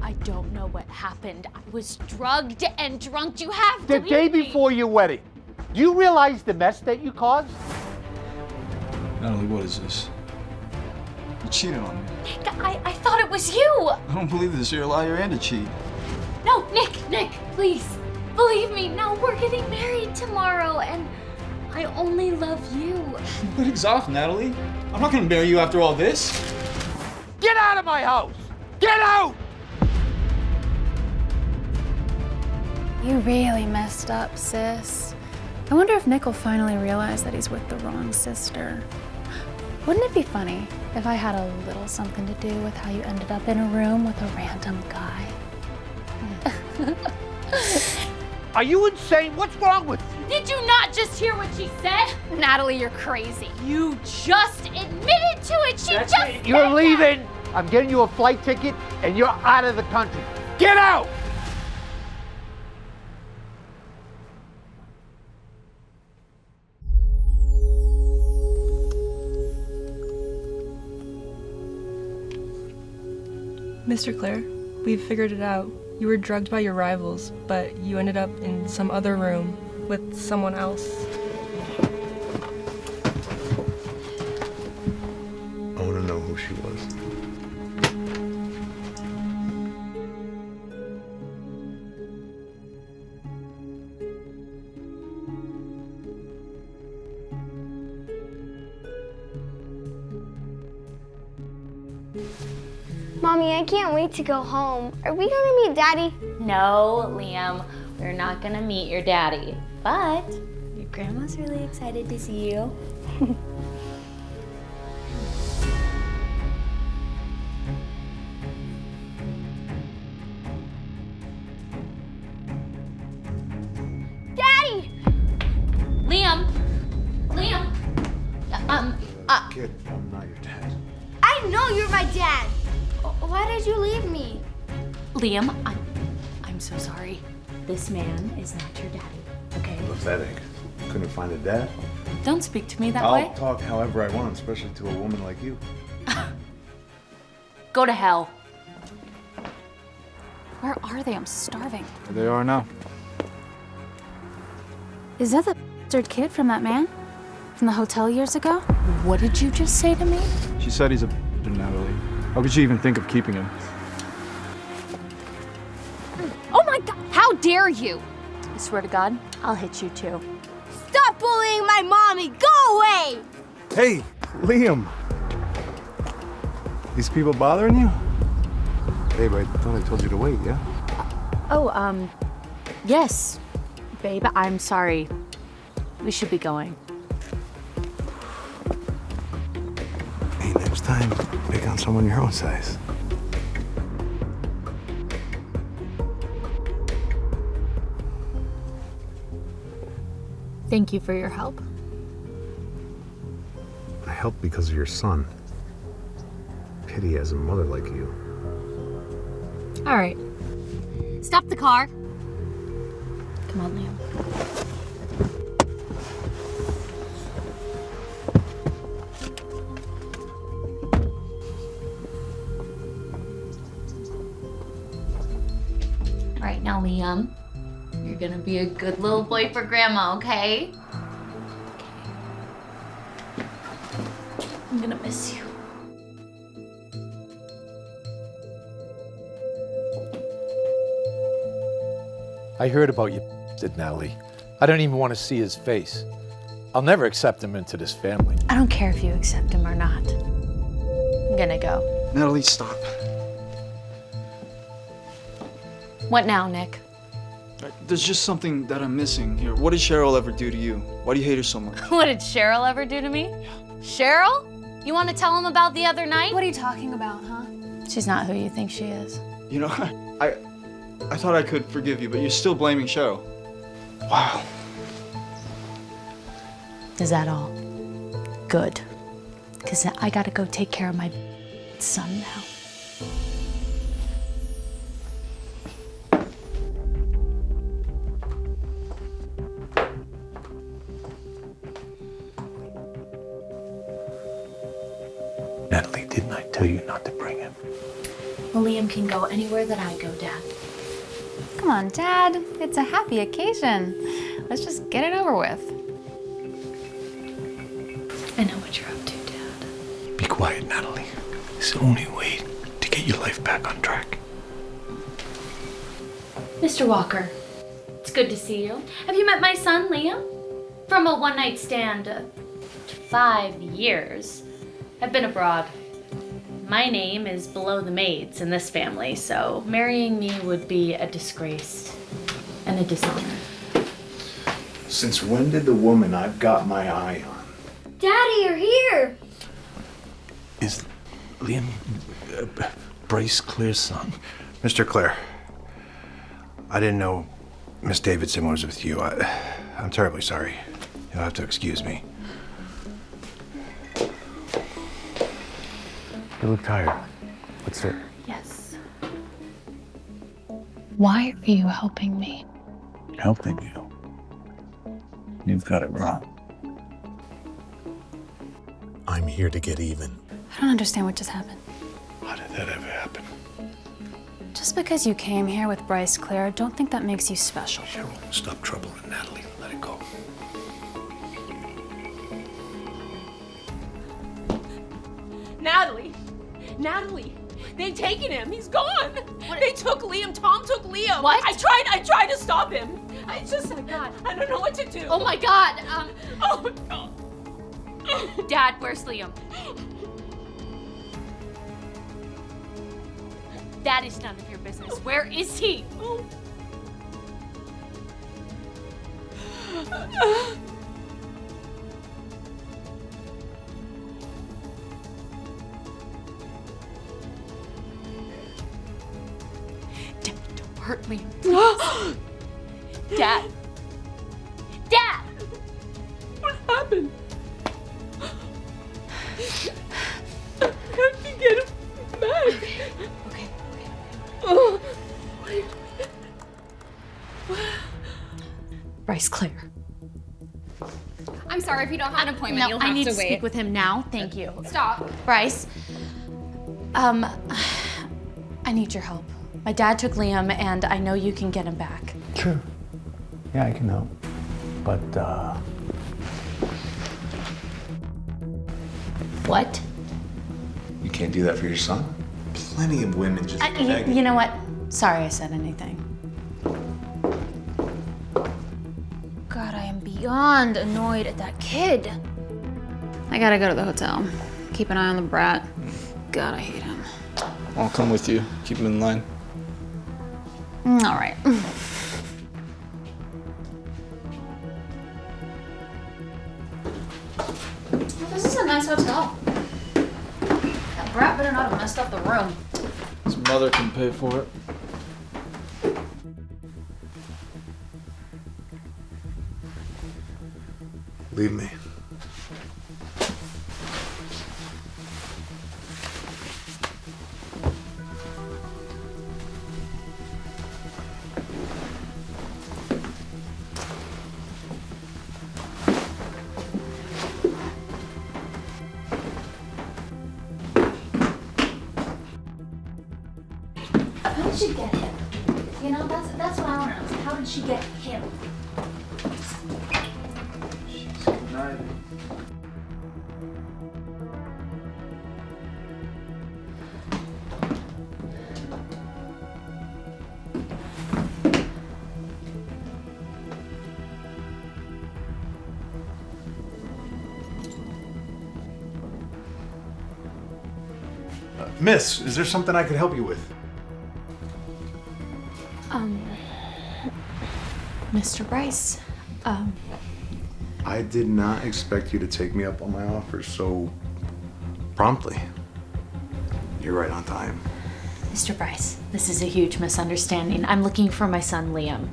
I don't know what happened. I was drugged and drunk. You have to The day before your wedding. Do you realize the mess that you caused? Natalie, what is this? You cheated on me. Nick, I thought it was you. I don't believe this. You're a liar and a cheat. No, Nick, please. Believe me, no, we're getting married tomorrow, and I only love you. Wedding's off, Natalie. I'm not gonna marry you after all this. Get out of my house! Get out! You really messed up, sis. I wonder if Nick will finally realize that he's with the wrong sister. Wouldn't it be funny if I had a little something to do with how you ended up in a room with a random guy? Are you insane? What's wrong with you? Did you not just hear what she said? Natalie, you're crazy. You just admitted to it. She just said You're that. leaving. I'm getting you a flight ticket, and you're out of the country. Get out! Mr. Clare, we've figured it out. You were drugged by your rivals, but you ended up in some other room with someone else. I want to know who she was. Mommy, I can't wait to go home. Are we gonna meet Daddy? No, Liam, we're not gonna meet your daddy, but your grandma's really excited to see you. Daddy! Liam! Kid, I'm not your dad. I know you're my dad. Why did you leave me? Liam, I'm so sorry. This man is not your daddy, okay? Pathetic. Couldn't find a dad. Don't speak to me that I'll way. talk however I want, especially to a woman like you. Go to hell. Where are they? I'm starving. There they are now. Is that the bastard kid from that man? From the hotel years ago? What did you just say to me? She said he's a Natalie. How could she even think of keeping him? Oh my God! How dare you! I swear to God, I'll hit you too. Stop bullying my mommy! Go away! Hey, Liam. These people bothering you? Babe, I thought I told you to wait, yeah? Oh, yes. Babe, I'm sorry. We should be going. Hey, next time, pick on someone your own size. Thank you for your help. I helped because of your son. Pity he has a mother like you. All right. Stop the car. Come on, Liam. All right, now, Liam, you're gonna be a good little boy for Grandma, okay? Okay. I'm gonna miss you. I heard about you, Natalie. I don't even want to see his face. I'll never accept him into this family. I don't care if you accept him or not. I'm gonna go. Natalie, stop. What now, Nick? There's just something that I'm missing here. What did Cheryl ever do to you? Why do you hate her so much? What did Cheryl ever do to me? Cheryl? You want to tell him about the other night? What are you talking about, huh? She's not who you think she is. You know, I thought I could forgive you, but you're still blaming Cheryl. Wow. Is that all? Good. Because I gotta go take care of my son now. Natalie, didn't I tell you not to bring him? Well, Liam can go anywhere that I go, Dad. Come on, Dad. It's a happy occasion. Let's just get it over with. I know what you're up to, Dad. Be quiet, Natalie. It's the only way to get your life back on track. Mr. Walker, it's good to see you. Have you met my son, Liam? From a one-night stand to 5 years. I've been abroad. My name is below the maids in this family, so marrying me would be a disgrace and a dishonor. Since when did the woman I've got my eye on? Daddy, you're here. Is Liam Bryce Clare's son? Mr. Clare, I didn't know Miss Davidson was with you. I'm terribly sorry. You'll have to excuse me. You look tired. What's it? Yes. Why are you helping me? Helping you. You've got it wrong. I'm here to get even. I don't understand what just happened. How did that ever happen? Just because you came here with Bryce Clare, don't think that makes you special. Cheryl, stop troubling Natalie. Let it go. Natalie, they've taken him. He's gone. They took Liam. Tom took Liam. What? I tried to stop him. Oh my God. I don't know what to do. Oh my God. Oh my God. Dad, where's Liam? That is none of your business. Where is he? Dad, don't hurt Liam, please. Dad. Dad! What happened? I have to get him back. Okay. Oh. Bryce Clare. I'm sorry if you don't have an appointment. You'll have I need to wait. speak with him now. Thank you. Stop. Bryce, I need your help. My dad took Liam, and I know you can get him back. Sure. Yeah, I can help. But, What? You can't do that for your son? Plenty of women just begging. You know what? Sorry I said anything. God, I am beyond annoyed at that kid. I gotta go to the hotel. Keep an eye on the brat. God, I hate him. I'll come with you. Keep him in line. All right. This is a nice hotel. That brat better not have messed up the room. His mother can pay for it. Leave me. How did she get him? You know, that's what I want to know. How did she get him? She's conniving. Miss, is there something I could help you with? Mr. Bryce, I did not expect you to take me up on my offer so promptly. You're right on time. Mr. Bryce, this is a huge misunderstanding. I'm looking for my son, Liam.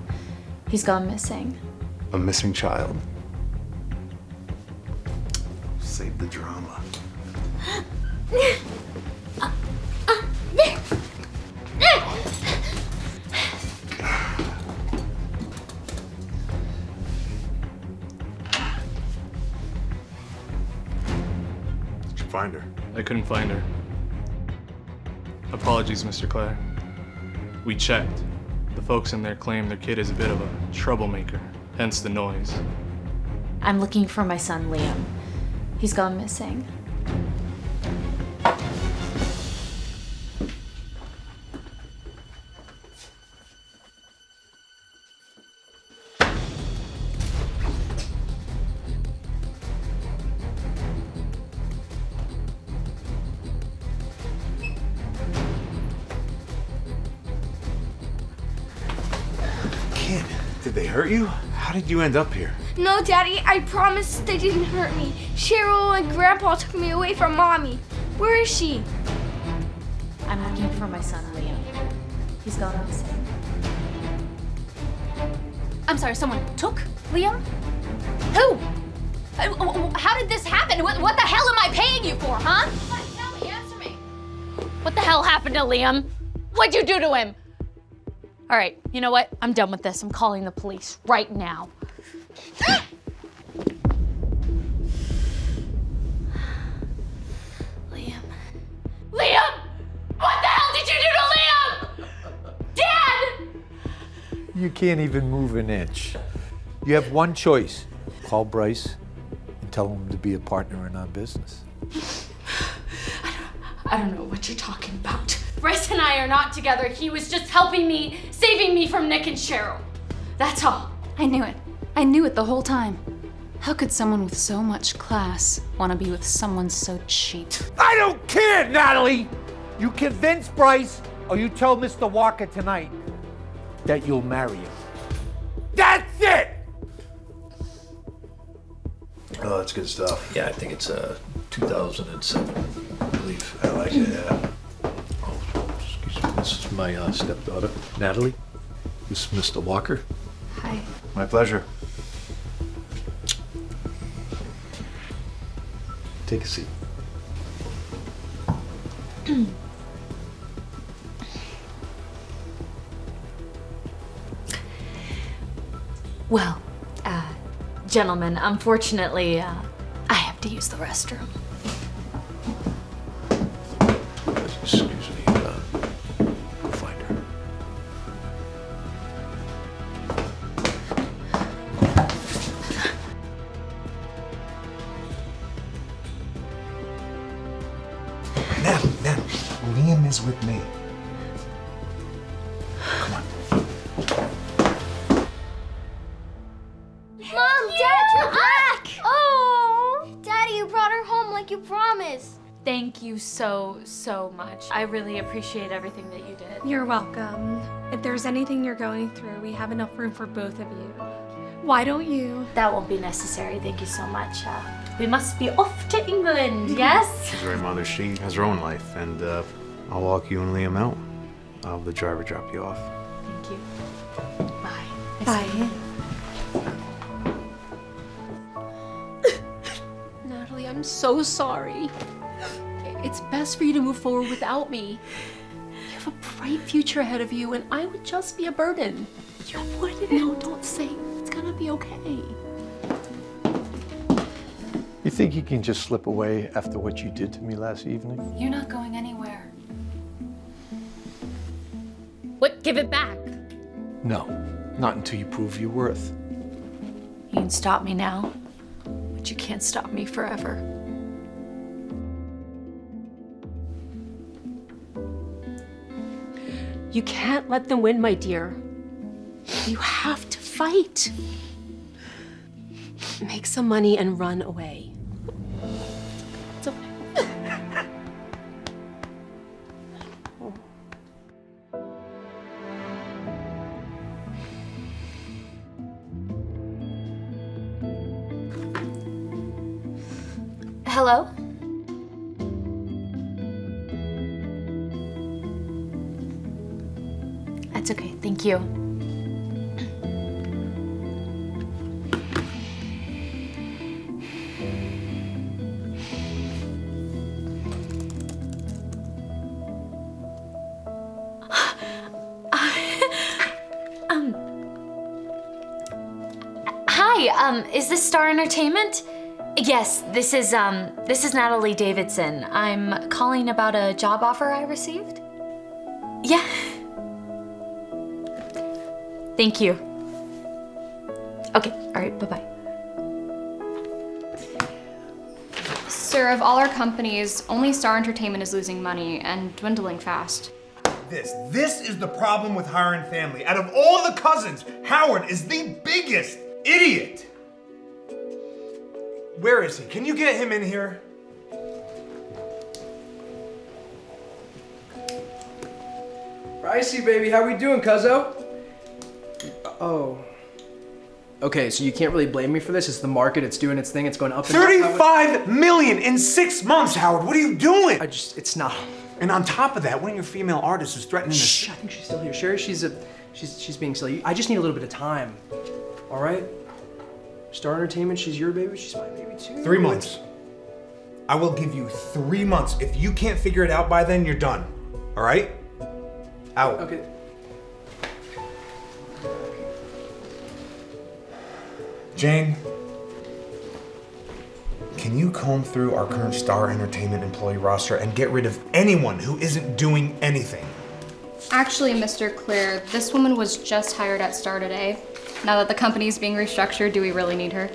He's gone missing. A missing child. Save the drama. Did you find her? I couldn't find her. A Apologies, Mr. Clare. We checked. The folks in there claim their kid is a bit of a troublemaker, hence the noise. I'm looking for my son, Liam. He's gone missing. Kid, did they hurt you? How did you end up here? No, Daddy, I promise they didn't hurt me. Cheryl and Grandpa took me away from Mommy. Where is she? I'm looking for my son, Liam. He's gone missing. I'm sorry, someone took Liam? Who? How did this happen? What the hell am I paying you for, huh? Tell me, answer me. What the hell happened to Liam? What'd you do to him? All right, you know what? I'm done with this. I'm calling the police right now. Liam. Liam! What the hell did you do to Liam? Dad! You can't even move an inch. You have one choice. Call Bryce and tell him to be a partner in our business. I don't know what you're talking about. Bryce and I are not together. He was just helping me, saving me from Nick and Cheryl. That's all. I knew it. I knew it the whole time. How could someone with so much class want to be with someone so cheap? I don't care, Natalie! You convince Bryce or you tell Mr. Walker tonight that you'll marry him. That's it! Oh, that's good stuff. Yeah, I think it's 2007, I believe. I like it, yeah. Oh, excuse me. This is my stepdaughter, Natalie. This is Mr. Walker. Hi. My pleasure. Take a seat. Well, gentlemen, unfortunately, I have to use the restroom. Excuse me. Go find her. Natalie, Liam is with me. Come on. Mom, Dad, you're back! Oh! Daddy, you brought her home like you promised. Thank you so much. I really appreciate everything that you did. You're welcome. If there's anything you're going through, we have enough room for both of you. Why don't you? That won't be necessary. Thank you so much. We must be off to England, yes? She's right, Mother. She has her own life, and I'll walk you and Liam out. I'll have the driver drop you off. Thank you. Bye. Bye. Natalie, I'm so sorry. It's best for you to move forward without me. You have a bright future ahead of you, and I would just be a burden. You wouldn't. No, don't say it. It's gonna be okay. You think you can just slip away after what you did to me last evening? You're not going anywhere. What? Give it back. No, not until you prove your worth. You can stop me now, but you can't stop me forever. You can't let them win, my dear. You have to fight. Make some money and run away. It's okay. Hello? That's okay, thank you. Hi, is this Star Entertainment? Yes, this is Natalie Davidson. I'm calling about a job offer I received. Yeah. Thank you. Okay, all right, bye-bye. Sir, of all our companies, only Star Entertainment is losing money and dwindling fast. This is the problem with hiring family. Out of all the cousins, Howard is the biggest idiot. Where is he? Can you get him in here? Ricey, baby, how we doing, cuzzo? Oh. Okay, so you can't really blame me for this. It's the market. It's doing its thing. It's going up and up. 35 million in 6 months, Howard. What are you doing? It's not. And on top of that, one of your female artists is threatening to... Shh, I think she's still here. Sherry, she's being silly. I just need a little bit of time. All right? Star Entertainment, she's your baby. She's my baby too. 3 months. I will give you 3 months. If you can't figure it out by then, you're done. All right? Out. Okay. Jane, can you comb through our current Star Entertainment employee roster and get rid of anyone who isn't doing anything? Actually, Mr. Clear, this woman was just hired at Star today. Now that the company's being restructured, do we really need her?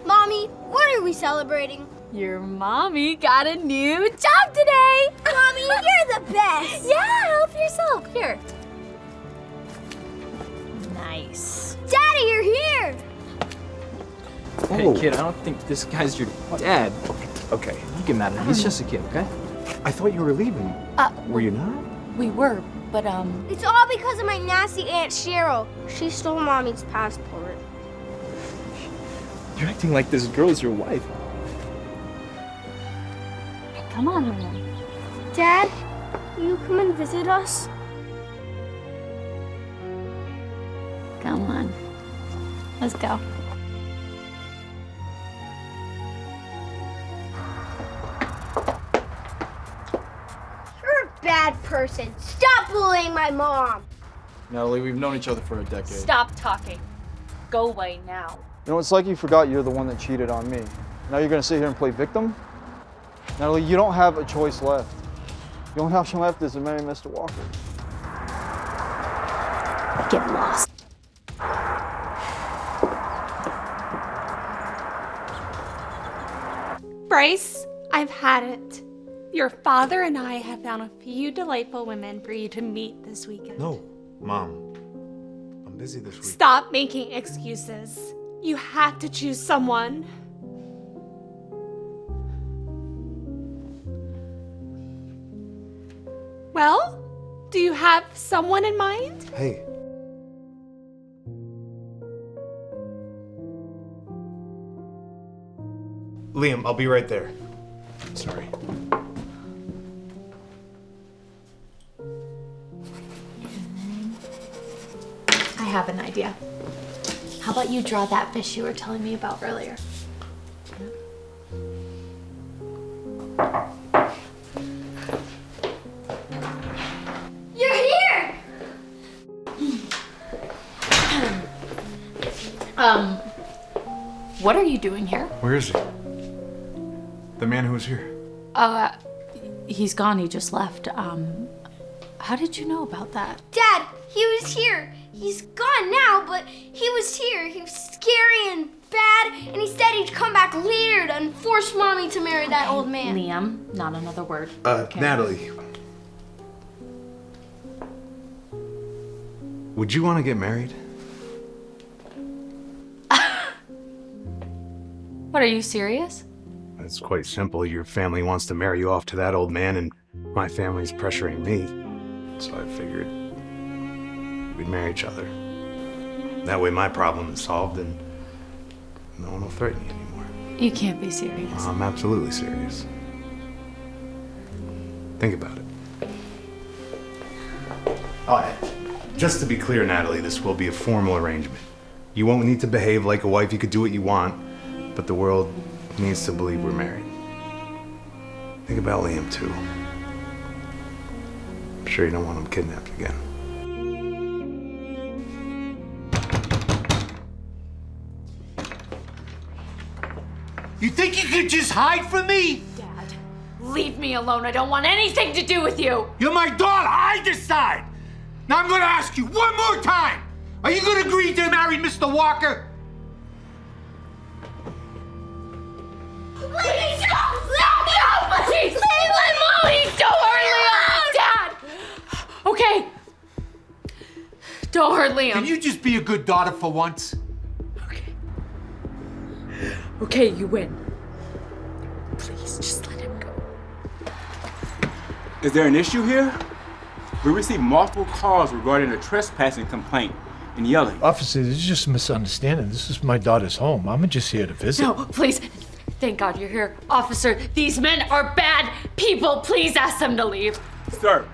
Mommy, what are we celebrating? Your mommy got a new job today! Mommy, you're the best! Yeah, help yourself. Here. Nice. Daddy, you're here! Hey, kid, I don't think this guy's your dad. Okay, you get mad at him. He's just a kid, okay? I thought you were leaving. Were you not? We were, but It's all because of my nasty Aunt Cheryl. She stole Mommy's passport. You're acting like this girl is your wife. Come on, Liam. Dad, will you come and visit us? Come on. Let's go. You're a bad person. Stop bullying my mom. Natalie, we've known each other for a decade. Stop talking. Go away now. You know, it's like you forgot you're the one that cheated on me. Now you're gonna sit here and play victim? Natalie, you don't have a choice left. The only option left is to marry Mr. Walker. Get lost. Bryce, I've had it. Your father and I have found a few delightful women for you to meet this weekend. No, Mom. I'm busy this week. Stop making excuses. You have to choose someone. Well, do you have someone in mind? Hey. Liam, I'll be right there. Sorry. I have an idea. How about you draw that fish you were telling me about earlier? You're here! What are you doing here? Where is he? The man who was here. He's gone. He just left. How did you know about that? Dad, he was here. He's gone now, but he was here. He was scary and bad, and he said he'd come back later and force Mommy to marry that old man. Liam, not another word. Natalie. Would you want to get married? What, are you serious? It's quite simple. Your family wants to marry you off to that old man, and my family's pressuring me. So I figured we'd marry each other. That way my problem is solved and no one will threaten you anymore. You can't be serious. I'm absolutely serious. Think about it. Oh, just to be clear, Natalie, this will be a formal arrangement. You won't need to behave like a wife. You could do what you want, but the world needs to believe we're married. Think about Liam, too. I'm sure you don't want him kidnapped again. You think you could just hide from me? Dad, Leave me alone. I don't want anything to do with you. You're my daughter. I decide. Now I'm gonna ask you one more time. Are you gonna agree to marry Mr. Walker? Please don't! Let me out, please! Let Molly! Don't hurt Liam! Dad! Okay. Don't hurt Liam. Can you just be a good daughter for once? Okay, you win. Please, just let him go. Is there an issue here? We received multiple calls regarding a trespassing complaint and yelling. Officer, this is just a misunderstanding. This is my daughter's home. I'm just here to visit. No, please. Thank God you're here. Officer, these men are bad people. Please ask them to leave. Sir,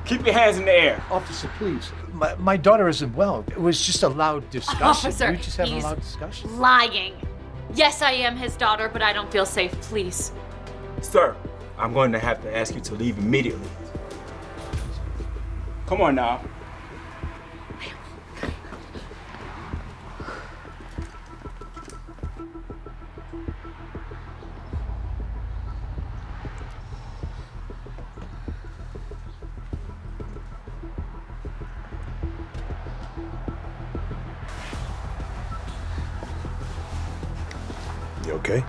keep your hands in the air. Officer, please. My daughter isn't well. It was just a loud discussion. Officer, we were just having a he's loud discussion. lying. Yes, I am his daughter, but I don't feel safe. Please. Sir, I'm going to have to ask you to leave immediately. Come on now. You okay?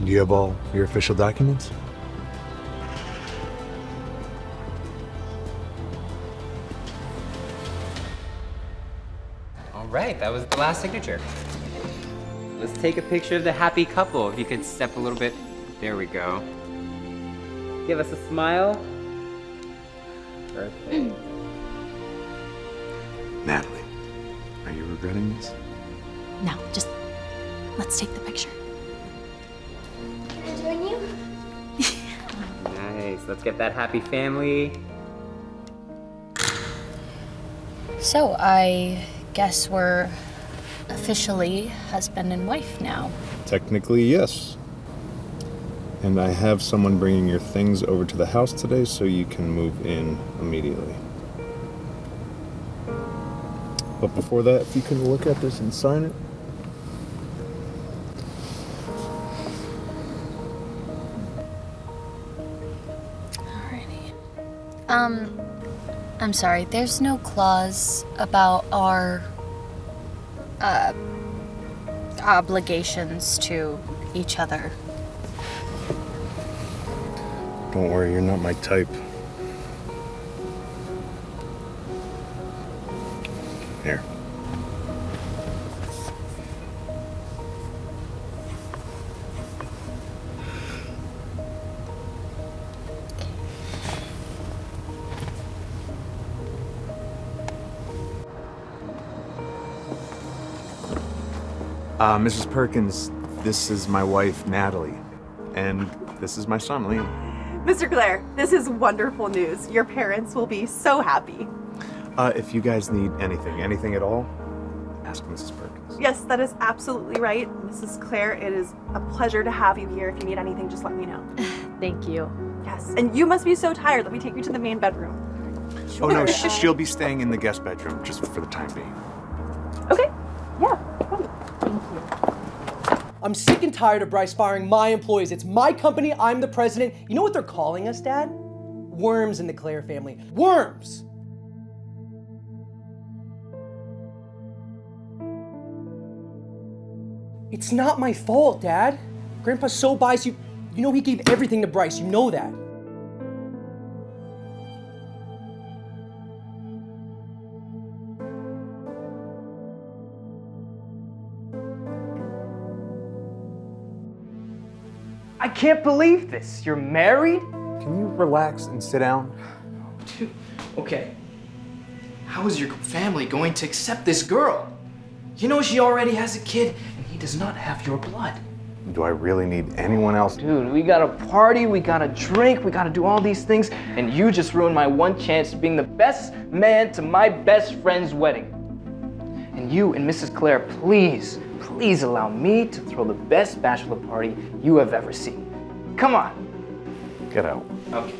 Do you have all your official documents? All right, that was the last signature. Let's take a picture of the happy couple. If you could step a little bit. There we go. Give us a smile. Perfect. Natalie, are you regretting this? No, just let's take the picture. Can I join you? Nice. Let's get that happy family. So I guess we're officially husband and wife now. Technically, yes. And I have someone bringing your things over to the house today so you can move in immediately. But before that, if you can look at this and sign it. Alrighty. I'm sorry, there's no clause about our obligations to each other. Don't worry, you're not my type. Here. Mrs. Perkins, this is my wife, Natalie. And this is my son, Liam. Mr. Clare, this is wonderful news. Your parents will be so happy. If you guys need anything at all, ask Mrs. Perkins. Yes, that is absolutely right. Mrs. Clare, it is a pleasure to have you here. If you need anything, just let me know. Thank you. Yes, and you must be so tired. Let me take you to the main bedroom. Oh no, she'll be staying in the guest bedroom just for the time being. Okay, yeah. I'm sick and tired of Bryce firing my employees. It's my company, I'm the president. You know what they're calling us, Dad? Worms in the Clare family. Worms! It's not my fault, Dad. Grandpa's so biased. You know he gave everything to Bryce. You know that. I can't believe this. You're married? Can you relax and sit down? Dude, okay. How is your family going to accept this girl? You know she already has a kid, and he does not have your blood. Do I really need anyone else? Dude, we gotta party, we gotta drink, we gotta do all these things, and you just ruined my one chance of being the best man to my best friend's wedding. And you and Mrs. Clare, please allow me to throw the best bachelor party you have ever seen. Come on. Get out. Okay.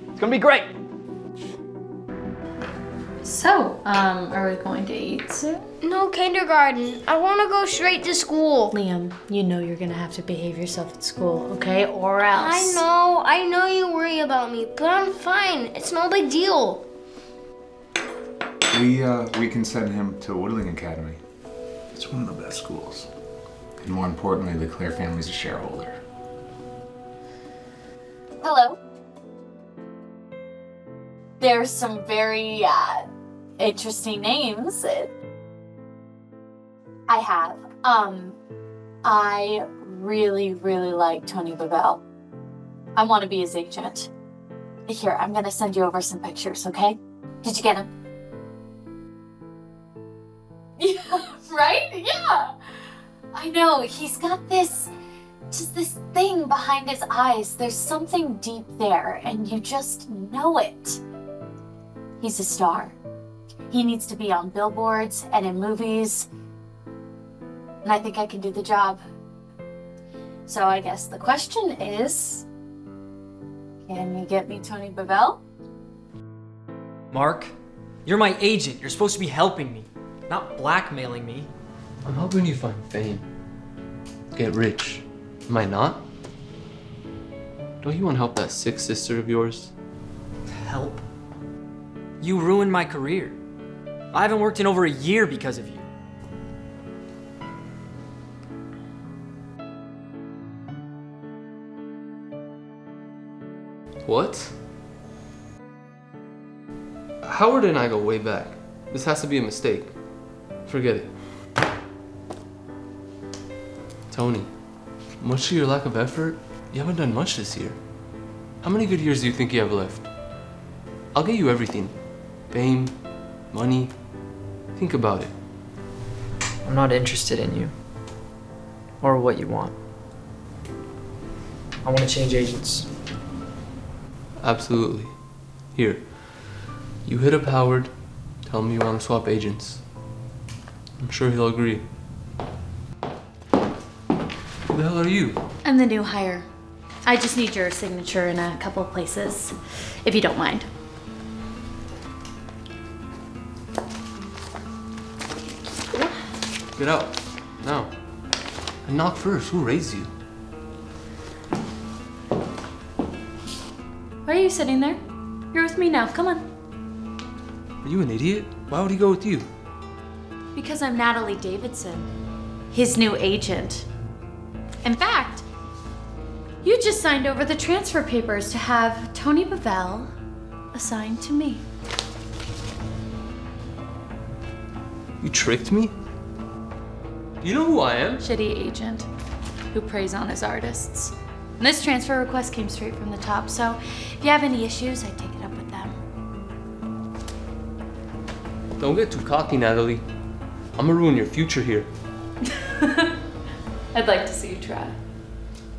It's gonna be great. So, are we going to eat soon? No, kindergarten. I want to go straight to school. Liam, you know you're gonna have to behave yourself at school, okay? Or else. I know you worry about me, but I'm fine. It's no big deal. We can send him to Woodling Academy. It's one of the best schools. And more importantly, the Claire family's a shareholder. Hello. There's some very interesting names. I have. I really, really like Tony Babel. I want to be his agent. Here, I'm gonna send you over some pictures, okay? Did you get them? Yeah, right? Yeah. I know, he's got this thing behind his eyes. There's something deep there, and you just know it. He's a star. He needs to be on billboards and in movies. And I think I can do the job. So I guess the question is, can you get me Tony Babel? Mark, you're my agent. You're supposed to be helping me, not blackmailing me. I'm helping you find fame. Get rich. Am I not? Don't you want to help that sick sister of yours? Help? You ruined my career. I haven't worked in over a year because of you. What? Howard and I go way back. This has to be a mistake. Forget it. Tony, much to your lack of effort, you haven't done much this year. How many good years do you think you have left? I'll get you everything. Fame, money. Think about it. I'm not interested in you. Or what you want. I want to change agents. Absolutely. Here, you hit up Howard, tell him you want to swap agents. I'm sure he'll agree. Who the hell are you? I'm the new hire. I just need your signature in a couple of places, if you don't mind. Get out. Now. And knock first. Who raised you? Why are you sitting there? You're with me now. Come on. Are you an idiot? Why would he go with you? Because I'm Natalie Davidson, his new agent. In fact, you just signed over the transfer papers to have Tony Babel assigned to me. You tricked me? You know who I am? Shitty agent who preys on his artists. And this transfer request came straight from the top, so if you have any issues, I take it up with them. Don't get too cocky, Natalie. I'm gonna ruin your future here. I'd like to see you try.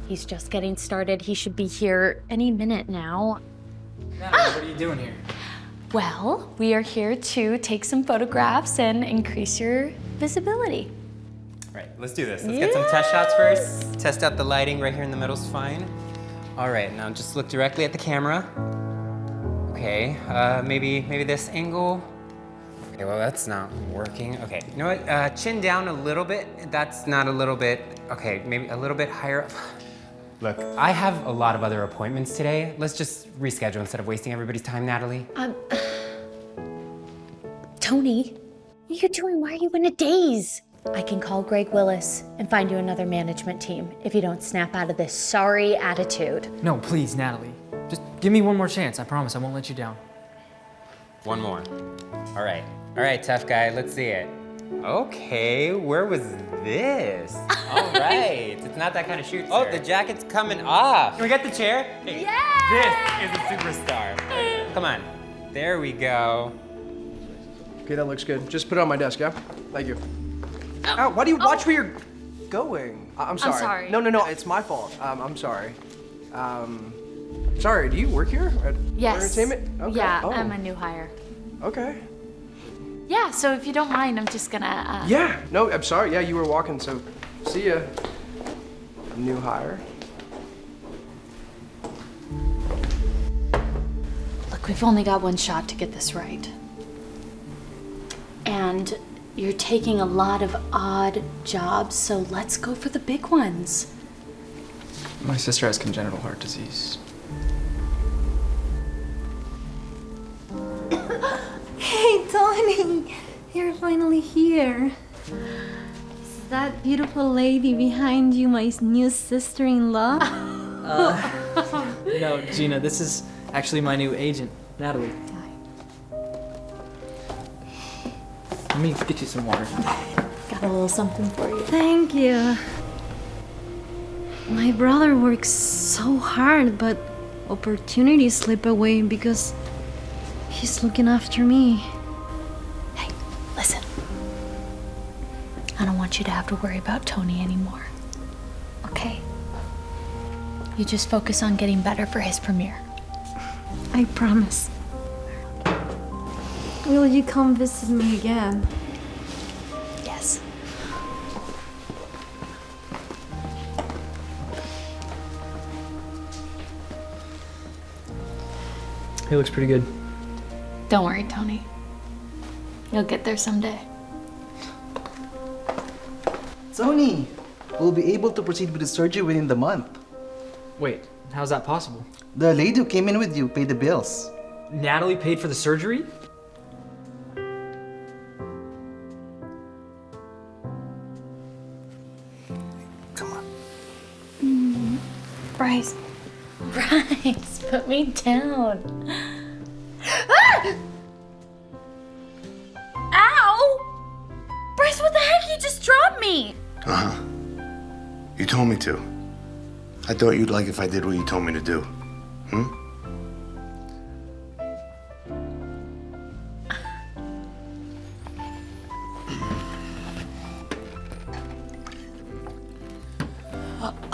He's just getting started. He should be here any minute now. Natalie, what are you doing here? Well, we are here to take some photographs and increase your visibility. Right, let's do this. Let's get some test shots first. Test out the lighting. Right here in the middle's fine. All right, now just look directly at the camera. Okay, maybe this angle. Okay, well that's not working. Okay, you know what? Chin down a little bit. That's not a little bit. Okay, maybe a little bit higher up. Look, I have a lot of other appointments today. Let's just reschedule instead of wasting everybody's time, Natalie. Tony, what are you doing? Why are you in a daze? I can call Greg Willis and find you another management team if you don't snap out of this sorry attitude. No, please, Natalie. Just give me one more chance. I promise I won't let you down. One more. All right, tough guy, let's see it. Okay, where was this? All right, it's not that kind of shoot, Oh, the jacket's coming off. Can we get the chair? Hey, this is a superstar. Come on, there we go. Okay, that looks good. Just put it on my desk, yeah? Thank you. Ow, why do you watch where you're going? I'm sorry. I'm sorry. No, it's my fault. I'm sorry. Sorry, do you work here at Yes. Entertainment? Okay. Yeah, Oh. I'm a new hire. Okay. Yeah, so if you don't mind, I'm just gonna, Yeah, no, I'm sorry. Yeah, you were walking, so see ya. New hire. Look, we've only got one shot to get this right. And you're taking a lot of odd jobs, so let's go for the big ones. My sister has congenital heart disease. Hey, Tony! You're finally here. Is that beautiful lady behind you my new sister-in-law? No, Gina, this is actually my new agent, Natalie. Let me get you some water. Got a little something for you. Thank you. My brother works so hard, but opportunities slip away because he's looking after me. Hey, listen. I don't want you to have to worry about Tony anymore. Okay? You just focus on getting better for his premiere. I promise. Will you come visit me again? Yes. He looks pretty good. Don't worry, Tony. You'll get there someday. Tony, we'll be able to proceed with the surgery within the month. Wait, how's that possible? The lady who came in with you paid the bills. Natalie paid for the surgery? Bryce. Bryce, put me down. Ah! Ow! Bryce, what the heck? You just dropped me. Uh-huh. You told me to. I thought you'd like if I did what you told me to do. Hmm?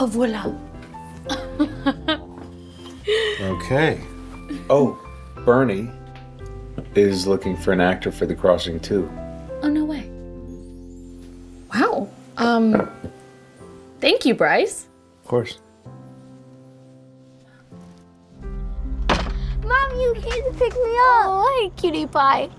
Voila. Okay. Oh, Bernie is looking for an actor for The Crossing too. Oh, no way. Wow. Thank you, Bryce. Of course. Mom, you came to pick me up. Oh, hey, cutie pie.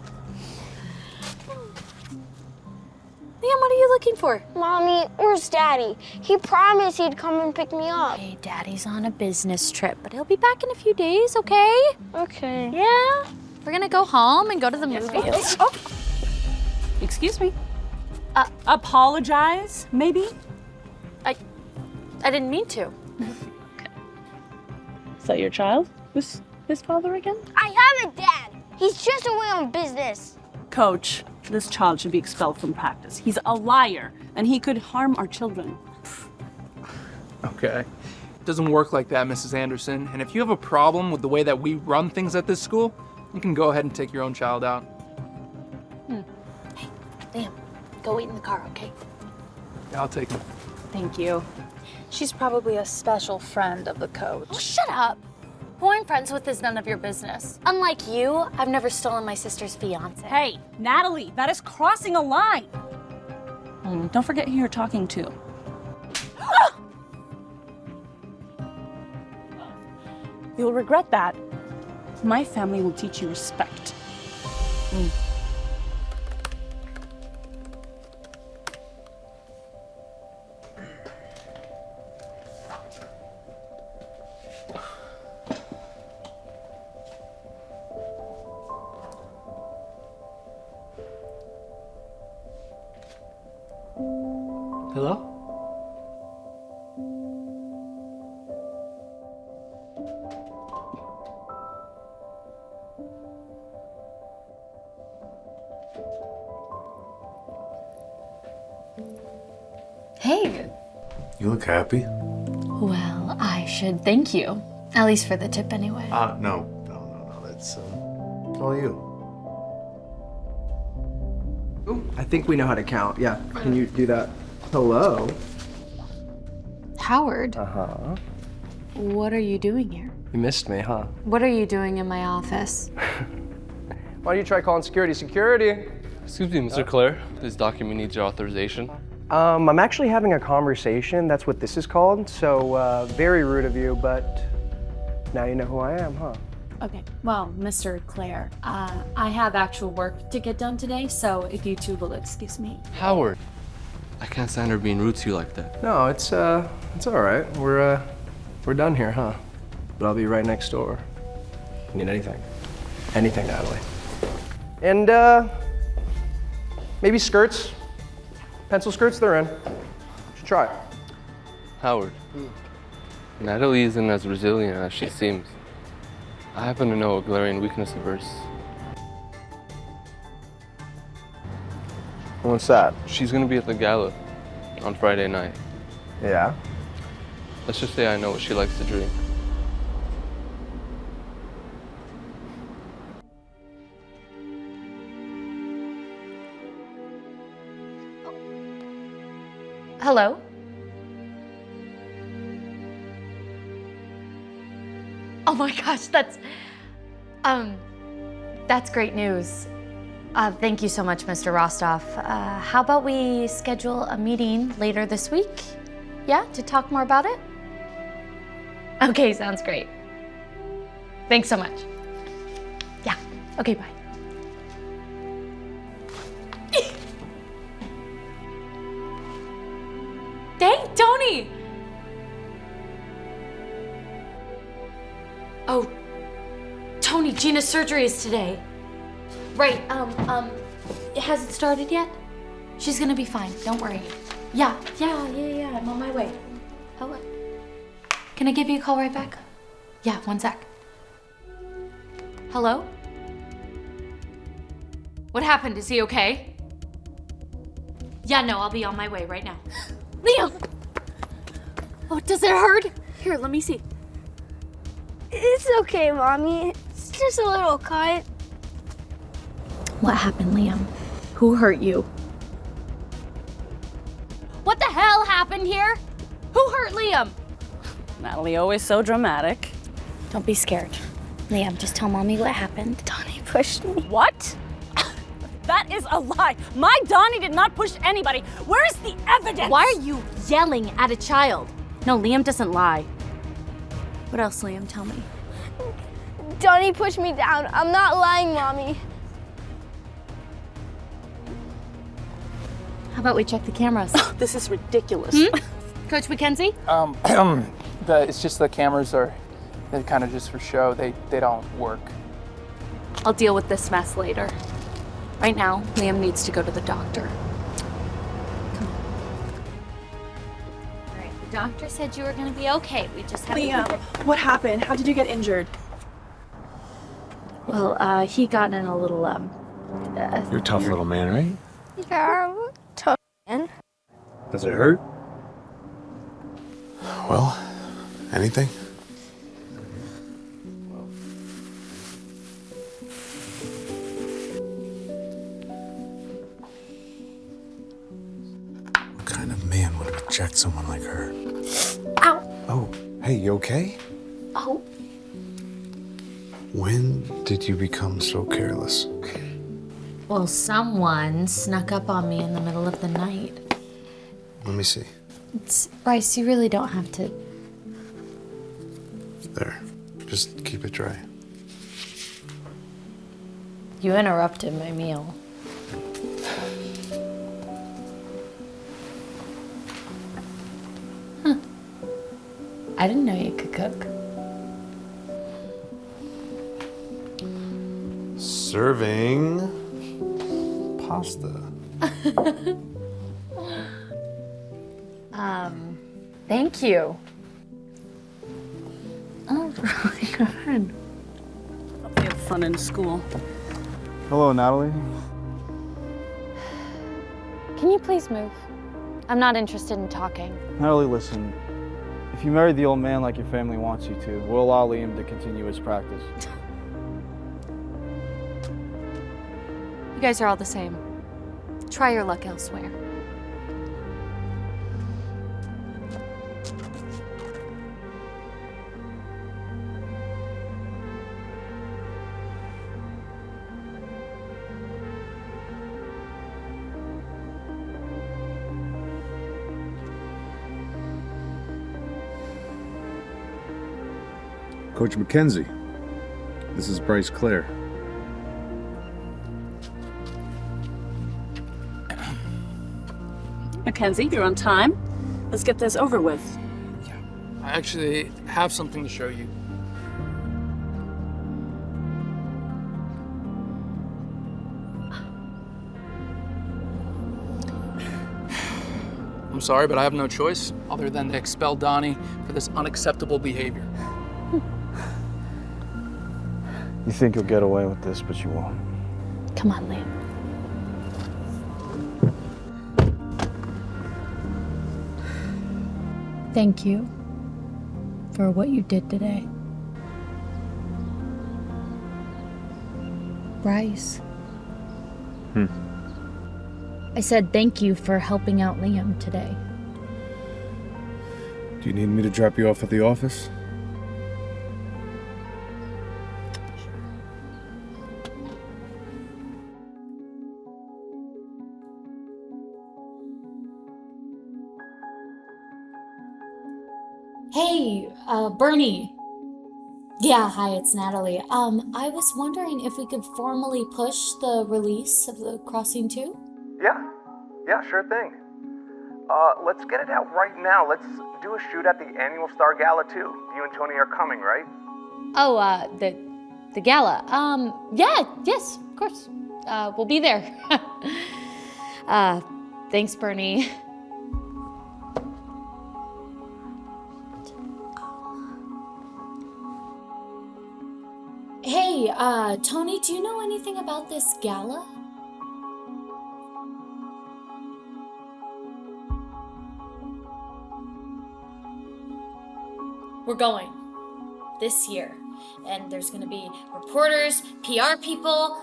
Liam, what are you looking for? Mommy, where's Daddy? He promised he'd come and pick me up. Hey, Daddy's on a business trip, but he'll be back in a few days, okay? Okay. Yeah? We're gonna go home and go to the movies. Oh. Excuse me. Apologize, maybe? I didn't mean to. Is that your child? His father again? I have a dad. He's just away on business. Coach, this child should be expelled from practice. He's a liar, and he could harm our children. Okay. It doesn't work like that, Mrs. Anderson. And if you have a problem with the way that we run things at this school, you can go ahead and take your own child out. Hey, Liam, go wait in the car, okay? Yeah, I'll take him. Thank you. She's probably a special friend of the coach. Oh, shut up. Who I'm friends with is none of your business. Unlike you, I've never stolen my sister's fiancé. Hey, Natalie, that is crossing a line. Don't forget who you're talking to. You'll regret that. My family will teach you respect. Hello? Hey. You look happy. Well, I should thank you. At least for the tip anyway. No. That's all you. I think we know how to count. Yeah. Can you do that? Hello. Howard, Uh-huh. what are you doing here? You missed me, huh? What are you doing in my office? Why don't you try calling security? Security! Excuse me, Mr. Claire. This document needs your authorization. I'm actually having a conversation. That's what this is called. So, very rude of you, but now you know who I am, huh? Okay, well, Mr. Claire, I have actual work to get done today, so if you two will excuse me. Howard, I can't stand her being rude to you like that. No, it's all right. We're done here, huh? But I'll be right next door. Need anything? Anything, Natalie. And maybe skirts. Pencil skirts, they're in. Should try it. Howard, Natalie isn't as resilient as she seems. I happen to know a glaring weakness of hers. What's that? She's gonna be at the gala on Friday night. Yeah? Let's just say I know what she likes to drink. Hello? Oh my gosh, that's great news. Thank you so much, Mr. Rostov. How about we schedule a meeting later this week? Yeah, to talk more about it? Okay, sounds great. Thanks so much. Yeah, okay, bye. Hey, Tony! Oh, Tony, Gina's surgery is today. Right, has it started yet? She's gonna be fine, don't worry. Yeah, I'm on my way. Hello. Can I give you a call right back? Yeah, 1 sec. Hello? What happened? Is he okay? Yeah, no, I'll be on my way right now. Liam! Oh, does it hurt? Here, let me see. It's okay, Mommy. It's just a little cut. What happened, Liam? Who hurt you? What the hell happened here? Who hurt Liam? Natalie, always so dramatic. Don't be scared. Liam, just tell Mommy what happened. Donnie pushed me. What? That is a lie. My Donnie did not push anybody. Where's the evidence? Why are you yelling at a child? No, Liam doesn't lie. What else, Liam? Tell me. Donnie pushed me down. I'm not lying, Mommy. How about we check the cameras? This is ridiculous. Coach McKenzie? It's just the cameras they're kind of just for show. They don't work. I'll deal with this mess later. Right now, Liam needs to go to the doctor. Come on. All right, the doctor said you were gonna be okay. We just have Liam, what happened? How did you get injured? Well, he got in a little, You're a tough little man, right? Yeah, tough man. Does it hurt? Well, anything? What kind of man would reject someone like her? Ow! Oh, hey, you okay? Oh. When did you become so careless? Well, someone snuck up on me in the middle of the night. Let me see. Bryce, you really don't have to. There. Just keep it dry. You interrupted my meal. Huh. I didn't know you could cook. Serving pasta. Thank you. Oh my God. Hope you have fun in school. Hello, Natalie. Can you please move? I'm not interested in talking. Natalie, listen. If you marry the old man like your family wants you to, we'll allow Liam to continue his practice. You guys are all the same. Try your luck elsewhere. Coach McKenzie, This is Bryce Clare. Mackenzie, you're on time. Let's get this over with. I actually have something to show you. I'm sorry, but I have no choice other than to expel Donnie for this unacceptable behavior. You think you'll get away with this, but you won't. Come on, Liam. Thank you for what you did today. Bryce. I said thank you for helping out Liam today. Do you need me to drop you off at the office? Hey, Bernie. Yeah, hi, it's Natalie. I was wondering if we could formally push the release of the Crossing 2? Yeah, sure thing. Let's get it out right now. Let's do a shoot at the annual Star Gala too. You and Tony are coming, right? Oh, the gala. Yes, of course. We'll be there. Thanks, Bernie. Hey, Tony, do you know anything about this gala? We're going this year, and there's gonna be reporters, PR people.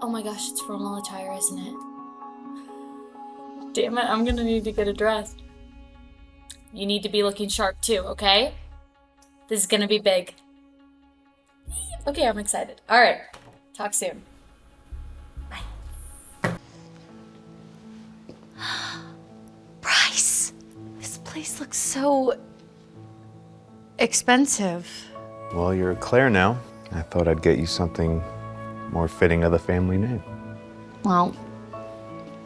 Oh my gosh, it's formal attire, isn't it? Damn it, I'm gonna need to get a dress. You need to be looking sharp too, okay? This is gonna be big. Okay, I'm excited. All right, talk soon. Bye. Bryce, this place looks so expensive. Well, you're Claire now. I thought I'd get you something more fitting of the family name. Well,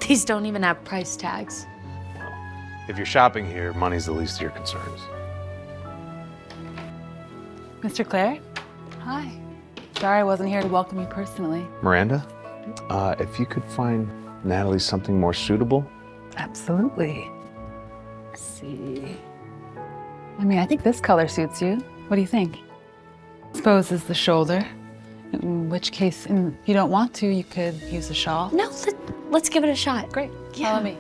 these don't even have price tags. If you're shopping here, money's the least of your concerns. Mr. Clare? Hi. Sorry I wasn't here to welcome you personally. Miranda, if you could find Natalie something more suitable. Absolutely. Let's see. I mean, I think this color suits you. What do you think? Exposes the shoulder. In which case, if you don't want to, you could use a shawl. No, let's give it a shot. Great. Yeah. Follow me.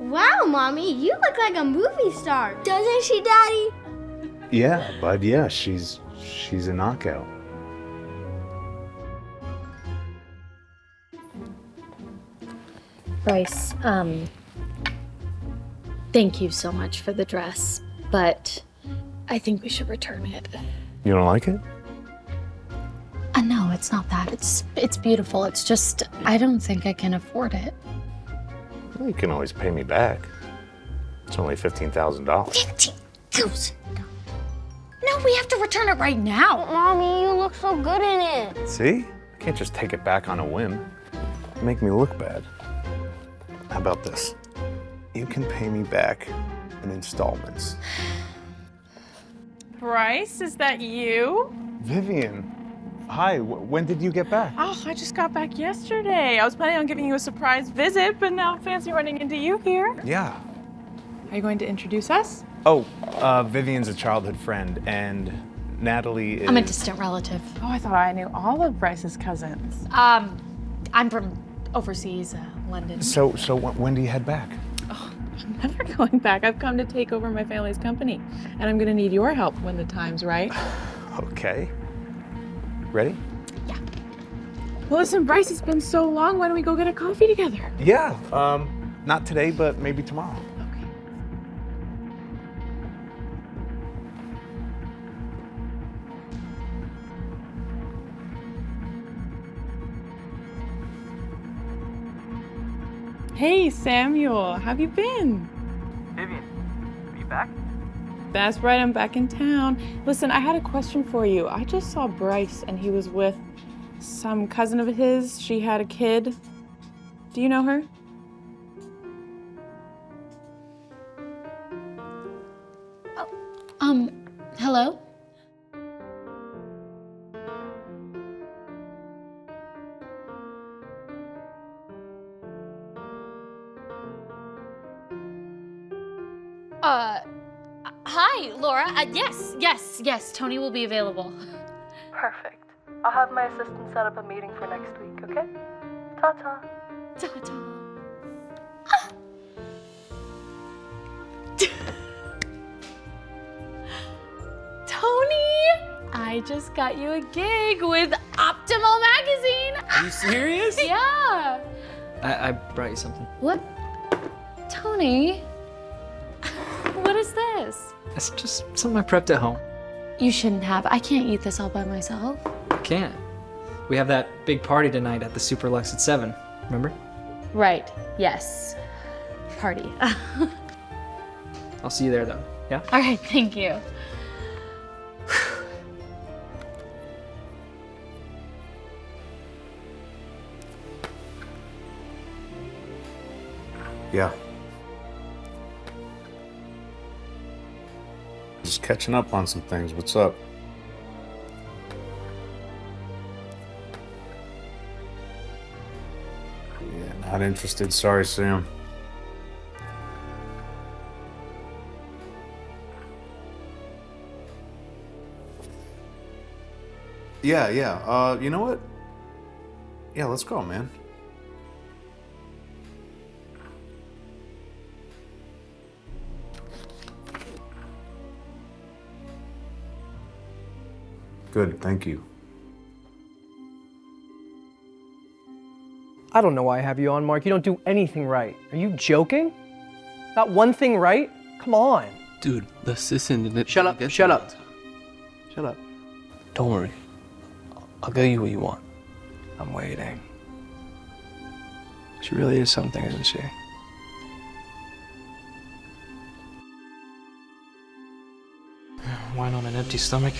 Wow, Mommy, you look like a movie star. Doesn't she, Daddy? Yeah, bud, yeah, she's a knockout. Bryce, thank you so much for the dress, but I think we should return it. You don't like it? No, it's not that. It's beautiful. It's just, I don't think I can afford it. Well, you can always pay me back. It's only $15,000. $15,000? No, we have to return it right now. Mommy, you look so good in it. See? I can't just take it back on a whim. Make me look bad. How about this? You can pay me back in installments. Bryce, is that you? Vivian, hi, when did you get back? Oh, I just got back yesterday. I was planning on giving you a surprise visit, but now fancy running into you here. Yeah. Are you going to introduce us? Oh, Vivian's a childhood friend, and Natalie is... I'm a distant relative. Oh, I thought I knew all of Bryce's cousins. I'm from overseas, London. So when do you head back? Oh, I'm never going back. I've come to take over my family's company, and I'm going to need your help when the time's right. Okay. Ready? Yeah. Well, listen, Bryce, it's been so long. Why don't we go get a coffee together? Yeah, not today, but maybe tomorrow. Hey, Samuel, how have you been? Vivian, are you back? That's right, I'm back in town. Listen, I had a question for you. I just saw Bryce and he was with some cousin of his. She had a kid. Do you know her? Hello? Hi, Laura. Yes, Tony will be available. Perfect. I'll have my assistant set up a meeting for next week, okay? Ta-ta. Ta-ta. Tony, I just got you a gig with Optimal Magazine. Are you serious? Yeah. I brought you something. What? Tony, what is this? It's just something I prepped at home. You shouldn't have. I can't eat this all by myself. I can't. We have that big party tonight at the Super Lux at 7, remember? Right, yes. Party. I'll see you there though, yeah? All right, thank you. Yeah. Just catching up on some things. What's up? Yeah, not interested. Sorry, Sam. Yeah. You know what? Yeah, let's go, man. Good, thank you. I don't know why I have you on, Mark. You don't do anything right. Are you joking? Not one thing right? Come on. Dude, the assistant didn't. Shut up. Don't worry. I'll get you what you want. I'm waiting. She really is something, isn't she? Wine on an empty stomach?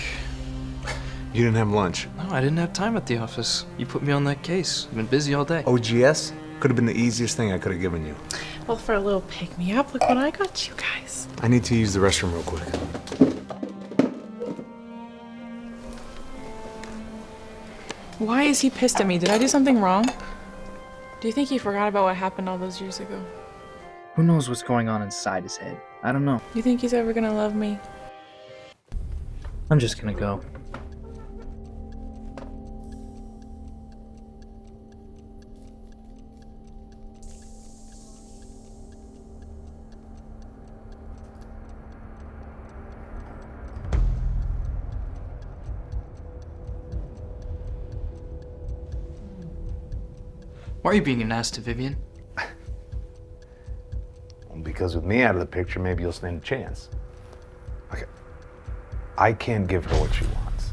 You didn't have lunch? No, I didn't have time at the office. You put me on that case. I've been busy all day. OGS? Could have been the easiest thing I could have given you. Well, for a little pick-me-up, look what I got you guys. I need to use the restroom real quick. Why is he pissed at me? Did I do something wrong? Do you think he forgot about what happened all those years ago? Who knows what's going on inside his head? I don't know. You think he's ever gonna love me? I'm just gonna go. Why are you being an ass to Vivian? Because with me out of the picture, maybe you'll stand a chance. Okay. I can't give her what she wants.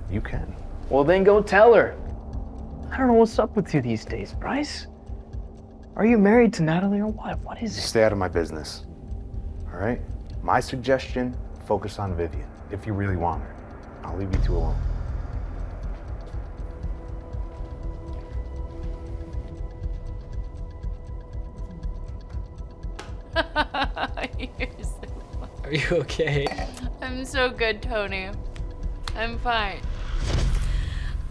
You can. Well, then go tell her. I don't know what's up with you these days, Bryce. Are you married to Natalie or what? What is it? Stay out of my business. All right? My suggestion, focus on Vivian, if you really want her. I'll leave you two alone. You're so funny. Are you okay? I'm so good, Tony. I'm fine.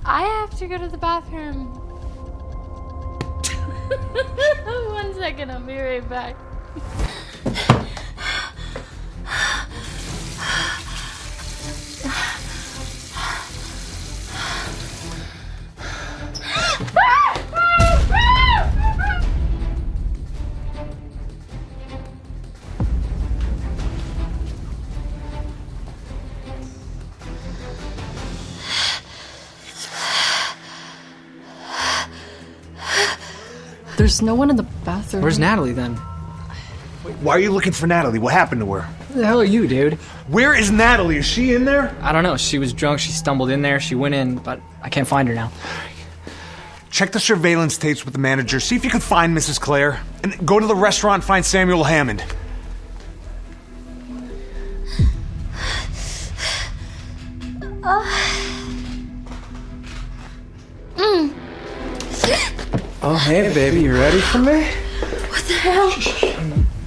I have to go to the bathroom. 1 second, I'll be right back. There's no one in the bathroom. Where's Natalie then? Wait, why are you looking for Natalie? What happened to her? Who the hell are you, dude? Where is Natalie? Is she in there? I don't know. She was drunk. She stumbled in there. She went in, but I can't find her now. check the surveillance tapes with the manager, see if you can find Mrs. Claire, and go to the restaurant and find Samuel Hammond. Oh, hey, baby, you ready for me? What the hell?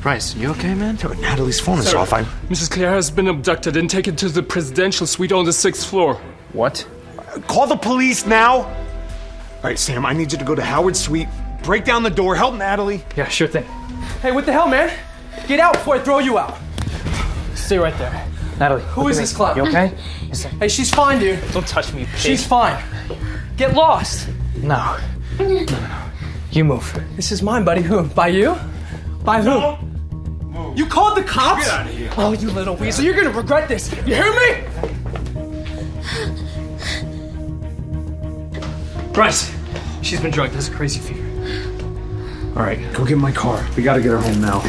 Bryce, you okay, man? Natalie's phone is off. Mrs. Claire has been abducted and taken to the presidential suite on the 6th floor. What? Call the police now! All right, Sam, I need you to go to Howard's suite, break down the door, help Natalie. Yeah, sure thing. Hey, what the hell, man? Get out before I throw you out. Stay right there. Natalie, Who is this clown? You okay? Hey, she's fine, dude. Don't touch me, pig. She's fine. Get lost. No. No. You move. This is mine, buddy. Who? By you? By who? Move. You called the cops? Get out of here. Oh, you little weasel. You're gonna regret this. You hear me? Bryce, she's been drugged. Has a crazy fever. All right, go get my car. We gotta get her home now.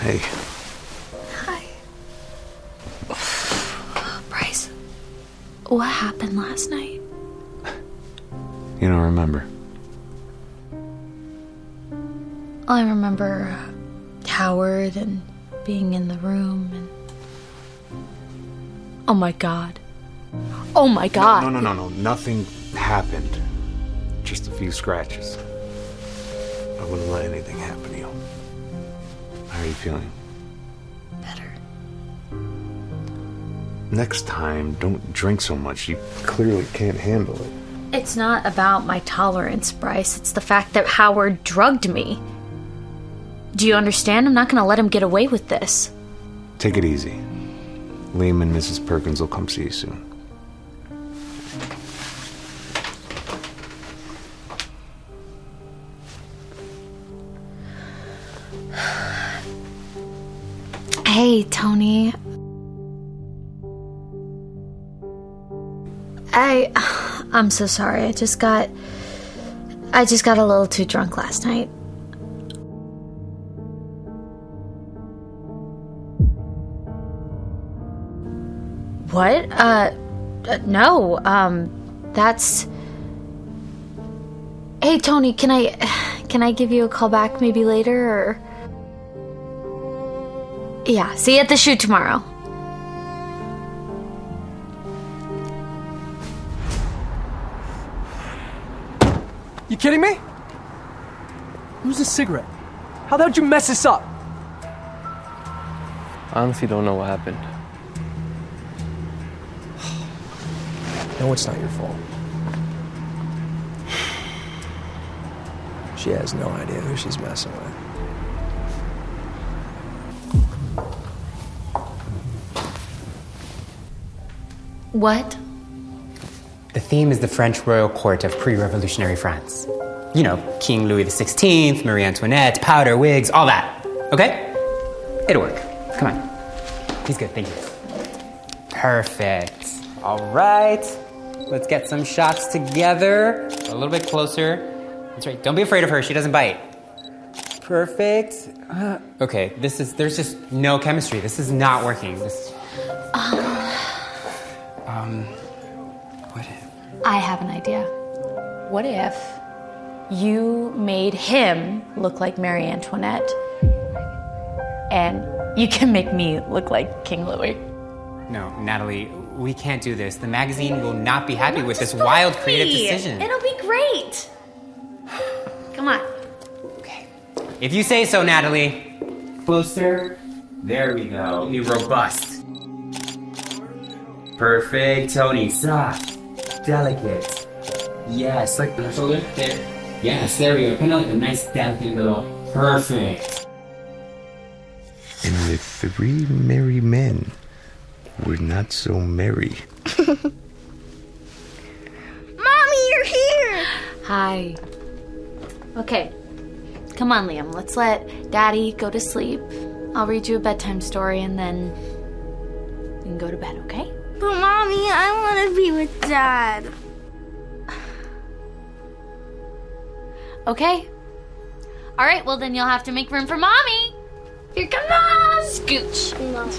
Hey. Hi. Bryce, what happened last night? You don't remember? I remember Howard and being in the room and... Oh my God. Oh my God. No. Nothing happened. Just a few scratches. I wouldn't let anything happen to you. How are you feeling? Better. Next time, don't drink so much. You clearly can't handle it. It's not about my tolerance, Bryce. It's the fact that Howard drugged me. Do you understand? I'm not gonna let him get away with this. Take it easy. Liam and Mrs. Perkins will come see you soon. Hey, Tony. I'm so sorry. I just got a little too drunk last night. What? No. That's... Hey, Tony, can I give you a call back maybe later, or... Yeah, see you at the shoot tomorrow. You kidding me? Who's a cigarette? How the hell did you mess this up? I honestly don't know what happened. No, it's not your fault. She has no idea who she's messing with. What? The theme is the French royal court of pre-revolutionary France. You know, King Louis XVI, Marie Antoinette, powder, wigs, all that. Okay? It'll work. Come on. He's good, thank you. Perfect. All right. Let's get some shots together. A little bit closer. That's right. Don't be afraid of her. She doesn't bite. Perfect. Okay, there's just no chemistry. This is not working. What if? I have an idea. What if you made him look like Marie Antoinette and you can make me look like King Louis? No, Natalie, we can't do this. The magazine will not be happy with this wild creative decision. It'll be great. Come on. If you say so, Natalie. Closer. There we go. Be robust. Perfect, Tony. Soft. Delicate. Yes, like the shoulder. There. Yes, there we go. Kind of like a nice delicate little. Perfect. And the three merry men were not so merry. Mommy, you're here! Hi. Okay. Come on, Liam. Let's let Daddy go to sleep. I'll read you a bedtime story and then you can go to bed, okay? But Mommy, I want to be with Dad. Okay. All right, well then you'll have to make room for Mommy. Here comes Mom. Scooch. No.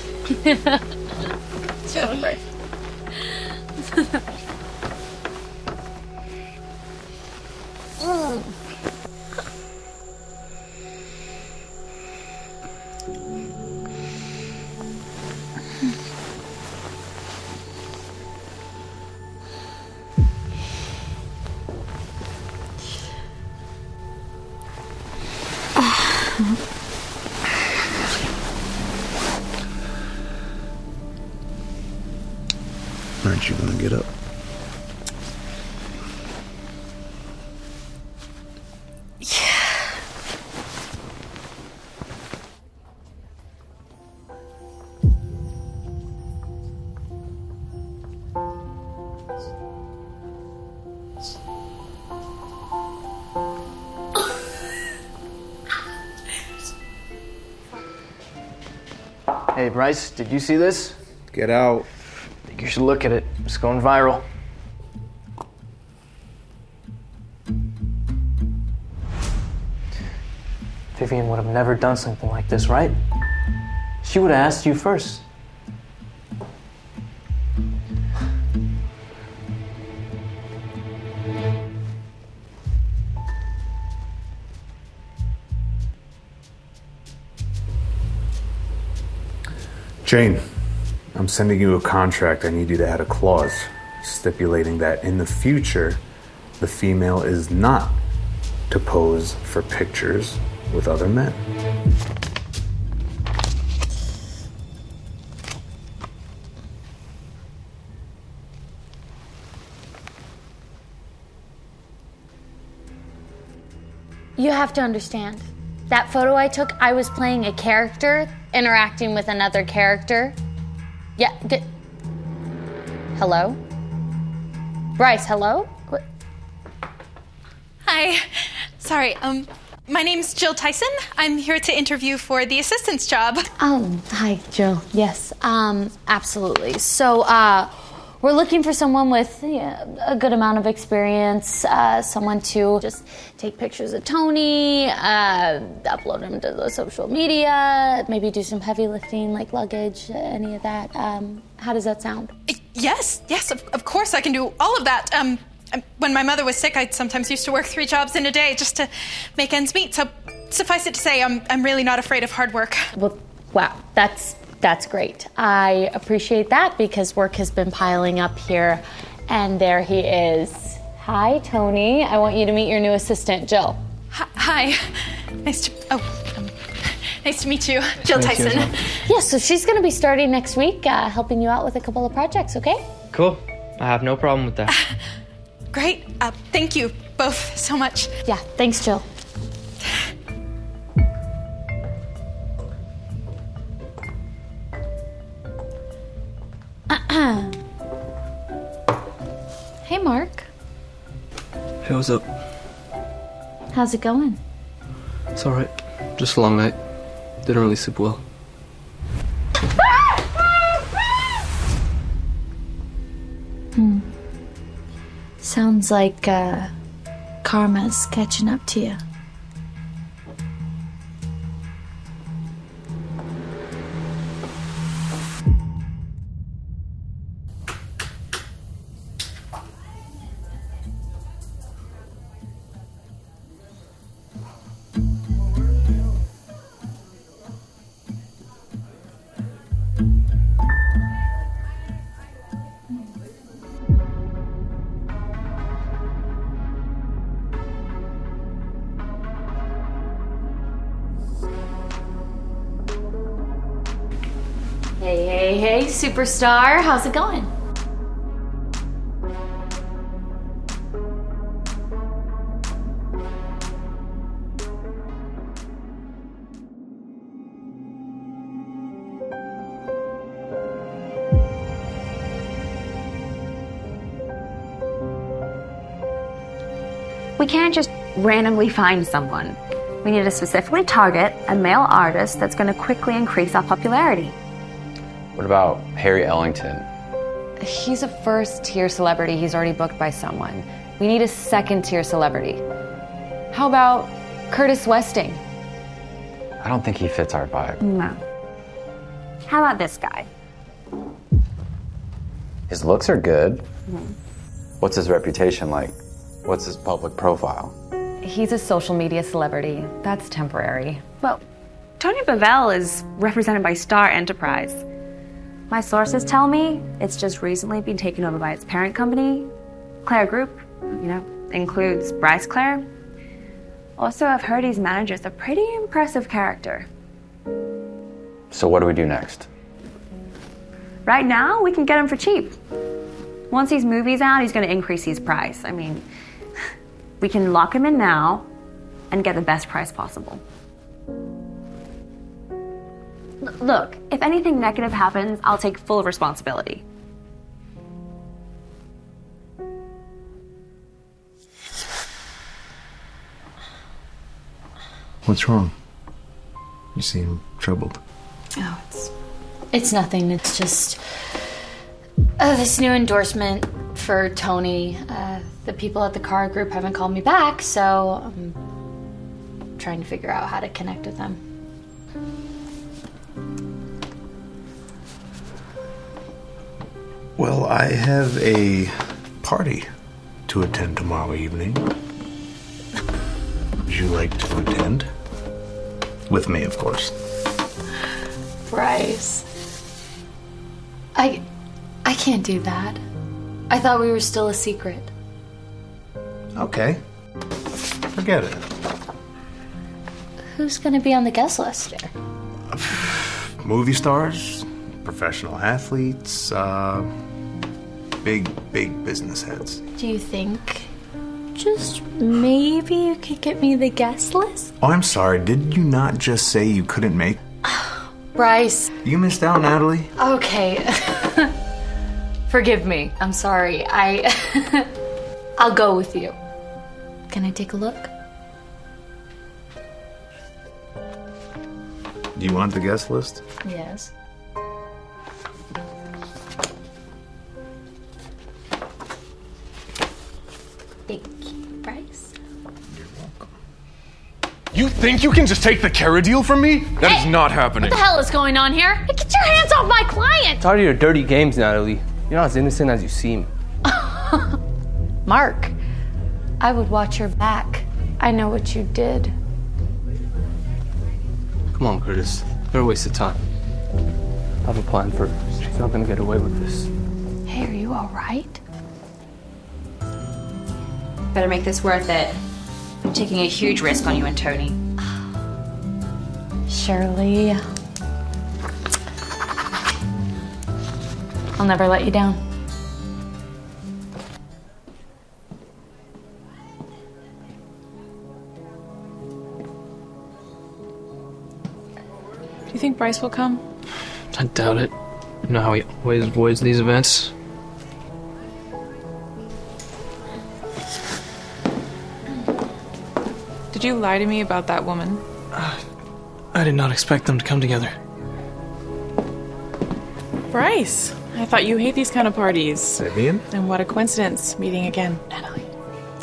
Super. Aren't you gonna get up? Hey, Bryce, did you see this? Get out. I think you should look at it. It's going viral. Vivian would have never done something like this, right? She would have asked you first. Jane, I'm sending you a contract. I need you to add a clause stipulating that in the future, the female is not to pose for pictures with other men. You have to understand. That photo I took, I was playing a character, interacting with another character. Yeah, hello? Bryce, hello? What? Hi. Sorry, my name's Jill Tyson. I'm here to interview for the assistant's job. Hi, Jill. Yes, absolutely. So, we're looking for someone with a good amount of experience, someone to just take pictures of Tony, upload them to the social media, maybe do some heavy lifting like luggage, any of that. How does that sound? Yes, of course I can do all of that. When my mother was sick, I sometimes used to work 3 jobs in a day just to make ends meet. So suffice it to say, I'm really not afraid of hard work. Well, wow, that's great. I appreciate that because work has been piling up here. And there he is. Hi, Tony. I want you to meet your new assistant, Jill. Hi. Nice to meet you, Jill Tyson. Yeah, so she's going to be starting next week, helping you out with a couple of projects, okay? Cool. I have no problem with that. Great. Thank you both so much. Yeah, thanks, Jill. Hey, Mark. Hey, what's up? How's it going? It's alright. Just a long night. Didn't really sleep well. Sounds like karma's catching up to you. Hey, superstar. How's it going? We can't just randomly find someone. We need to specifically target a male artist that's going to quickly increase our popularity. What about Harry Ellington? He's a first-tier celebrity. He's already booked by someone. We need a second-tier celebrity. How about Curtis Westing? I don't think he fits our vibe. No. How about this guy? His looks are good. What's his reputation like? What's his public profile? He's a social media celebrity. That's temporary. Well, Tony Bavell is represented by Star Enterprise. My sources tell me it's just recently been taken over by its parent company, Claire Group, includes Bryce Claire. Also, I've heard his manager's a pretty impressive character. So what do we do next? Right now, we can get him for cheap. Once his movie's out, he's going to increase his price. I mean, we can lock him in now and get the best price possible. Look, if anything negative happens, I'll take full responsibility. What's wrong? You seem troubled. Oh, it's nothing. It's just this new endorsement for Tony. The people at the car group haven't called me back, so I'm trying to figure out how to connect with them. Well, I have a party to attend tomorrow evening. Would you like to attend? With me, of course. Bryce. I can't do that. I thought we were still a secret. Okay. Forget it. Who's gonna be on the guest list here? Movie stars, professional athletes, big business heads. Do you think just maybe you could get me the guest list? Oh, I'm sorry. Did you not just say you couldn't make? Bryce. You missed out, Natalie. Okay. Forgive me. I'm sorry. I'll go with you. Can I take a look? Do you want the guest list? Yes. Thank you, Bryce. You think you can just take the Kara deal from me? That is not happening. What the hell is going on here? Hey, get your hands off my client! Tired of your dirty games, Natalie. You're not as innocent as you seem. Mark, I would watch your back. I know what you did. Come on, Curtis. You're a waste of time. I have a plan for her. She's not gonna get away with this. Hey, are you all right? Better make this worth it. I'm taking a huge risk on you and Tony. Shirley. I'll never let you down. Do you think Bryce will come? I doubt it. You know how he always avoids these events? Did you lie to me about that woman? I did not expect them to come together. Bryce, I thought you hate these kind of parties. Vivian? And what a coincidence, meeting again. Natalie.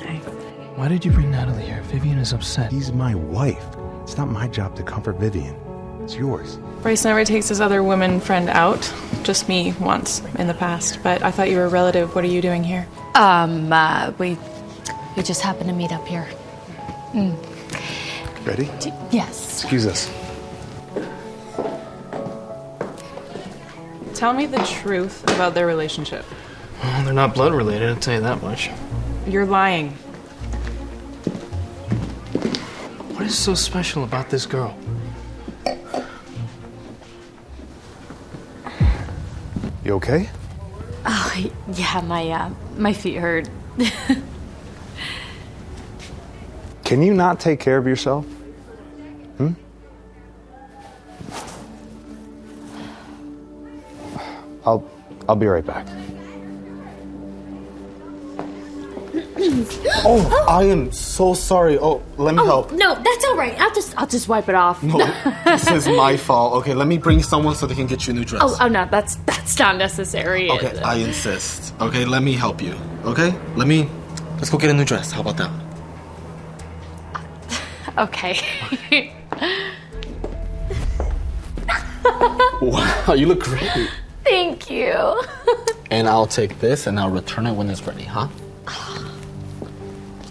Hi. Why did you bring Natalie here? Vivian is upset. He's my wife. It's not my job to comfort Vivian. It's yours. Bryce never takes his other woman friend out. Just me once in the past. But I thought you were a relative. What are you doing here? We just happened to meet up here. Ready? Yes. Excuse us. Tell me the truth about their relationship. Well, they're not blood related, I'll tell you that much. You're lying. What is so special about this girl? You okay? Oh, yeah, my feet hurt. Can you not take care of yourself? I'll be right back. please. Oh, I am so sorry. Oh, let me help. No, that's all right. I'll just wipe it off. No, this is my fault. Okay, let me bring someone so they can get you a new dress. Oh no, that's not necessary. Okay, I insist. Okay, let me help you. Okay, let's go get a new dress. How about that? Okay. Wow, you look great. Thank you. And I'll take this and I'll return it when it's ready, huh?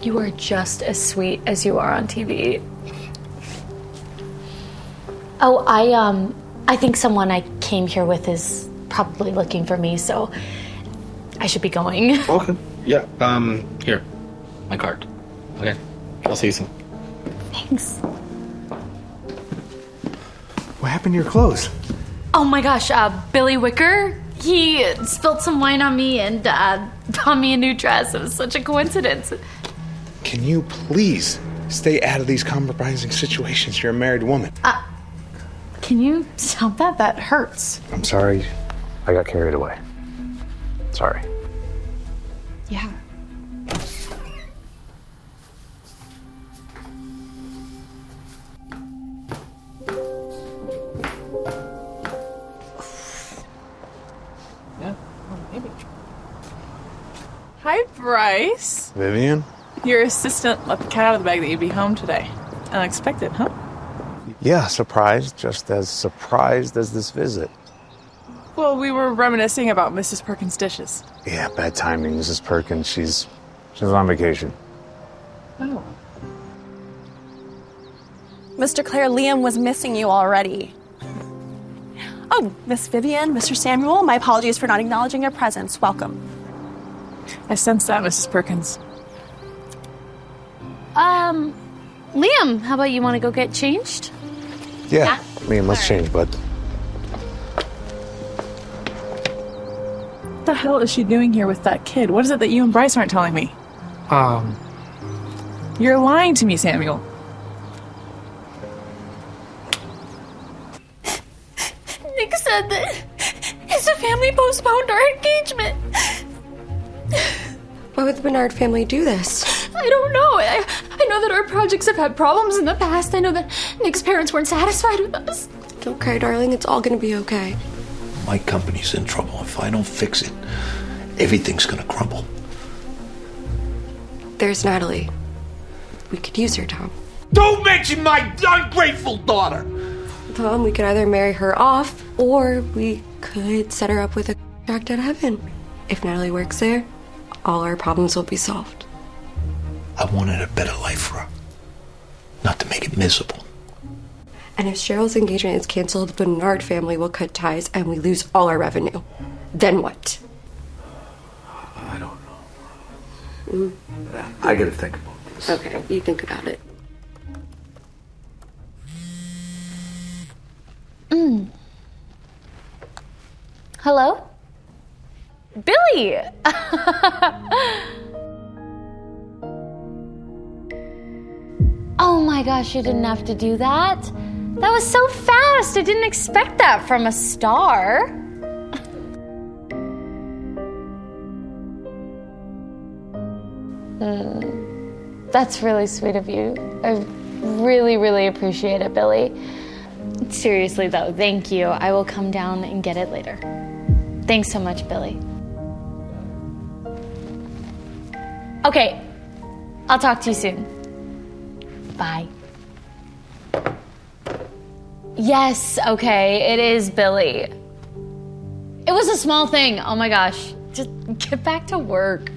You are just as sweet as you are on TV. Oh, I think someone I came here with is probably looking for me, so I should be going. Okay. Yeah. Here, my card. Okay. I'll see you soon. Thanks. What happened to your clothes? Oh my gosh, Billy Wicker, he spilled some wine on me and bought me a new dress. It was such a coincidence. Can you please stay out of these compromising situations? You're a married woman. Can you stop that? That hurts. I'm sorry. I got carried away. Sorry. Yeah. Hi, Bryce. Vivian? Your assistant let the cat out of the bag that you'd be home today. Unexpected, huh? Yeah, surprised. Just as surprised as this visit. Well, we were reminiscing about Mrs. Perkins' dishes. Yeah, bad timing. Mrs. Perkins, she's on vacation. Oh. Mr. Claire, Liam was missing you already. Oh, Miss Vivian, Mr. Samuel, my apologies for not acknowledging your presence. Welcome. I sense that, Mrs. Perkins. Liam, how about you want to go get changed? Yeah. I mean, let's change, bud. What the hell is she doing here with that kid? What is it that you and Bryce aren't telling me? You're lying to me, Samuel. Nick said that his family postponed our engagement. Why would the Bernard family do this? I don't know. I know that our projects have had problems in the past. I know that Nick's parents weren't satisfied with us. Don't cry, darling. It's all gonna be okay. My company's in trouble. If I don't fix it, everything's gonna crumble. There's Natalie. We could use her, Tom. Don't mention my ungrateful daughter! Tom, we could either marry her off, or we could set her up with a contract at heaven. If Natalie works there, all our problems will be solved. I wanted a better life for her, not to make it miserable. And if Cheryl's engagement is canceled, the Bernard family will cut ties and we lose all our revenue. Then what? I don't know. I gotta think about this. Okay, you think about it. Hello? Billy! Oh my gosh, you didn't have to do that. That was so fast. I didn't expect that from a star. That's really sweet of you. I really, really appreciate it, Billy. Seriously though, thank you. I will come down and get it later. Thanks so much, Billy. Okay, I'll talk to you soon. Bye. Yes, okay, it is Billy. It was a small thing. Oh my gosh. Just get back to work.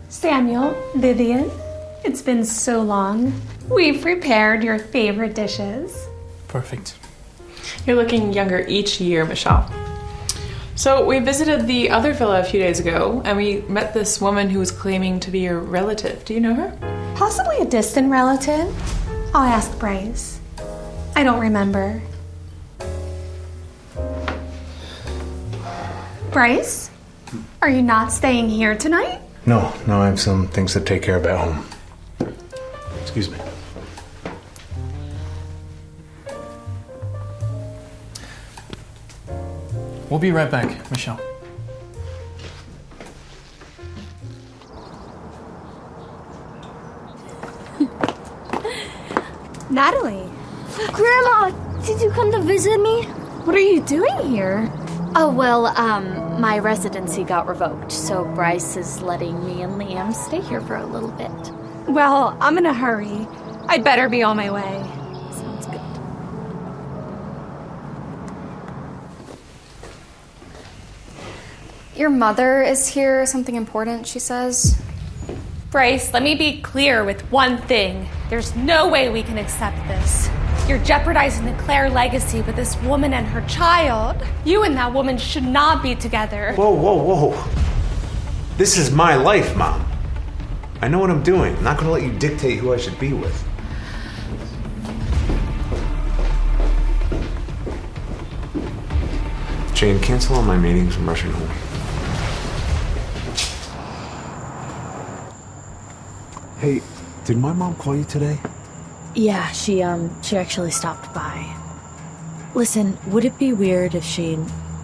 Samuel, Vivian, it's been so long. We've prepared your favorite dishes. Perfect. You're looking younger each year, Michelle. So we visited the other villa a few days ago, and we met this woman who was claiming to be your relative. Do you know her? Possibly a distant relative. I'll ask Bryce. I don't remember. Bryce, are you not staying here tonight? No, I have some things to take care of at home. Excuse me. We'll be right back, Michelle. Natalie. Grandma, did you come to visit me? What are you doing here? Oh, well, my residency got revoked, so Bryce is letting me and Liam stay here for a little bit. Well, I'm in a hurry. I'd better be on my way. Sounds good. Your mother is here, something important, she says. Bryce, let me be clear with one thing. There's no way we can accept this. You're jeopardizing the Claire legacy with this woman and her child. You and that woman should not be together. Whoa, whoa, whoa. This is my life, Mom. I know what I'm doing. I'm not going to let you dictate who I should be with. Jane, cancel all my meetings. I'm rushing home. Hey, did my mom call you today? Yeah, she actually stopped by. Listen, would it be weird if she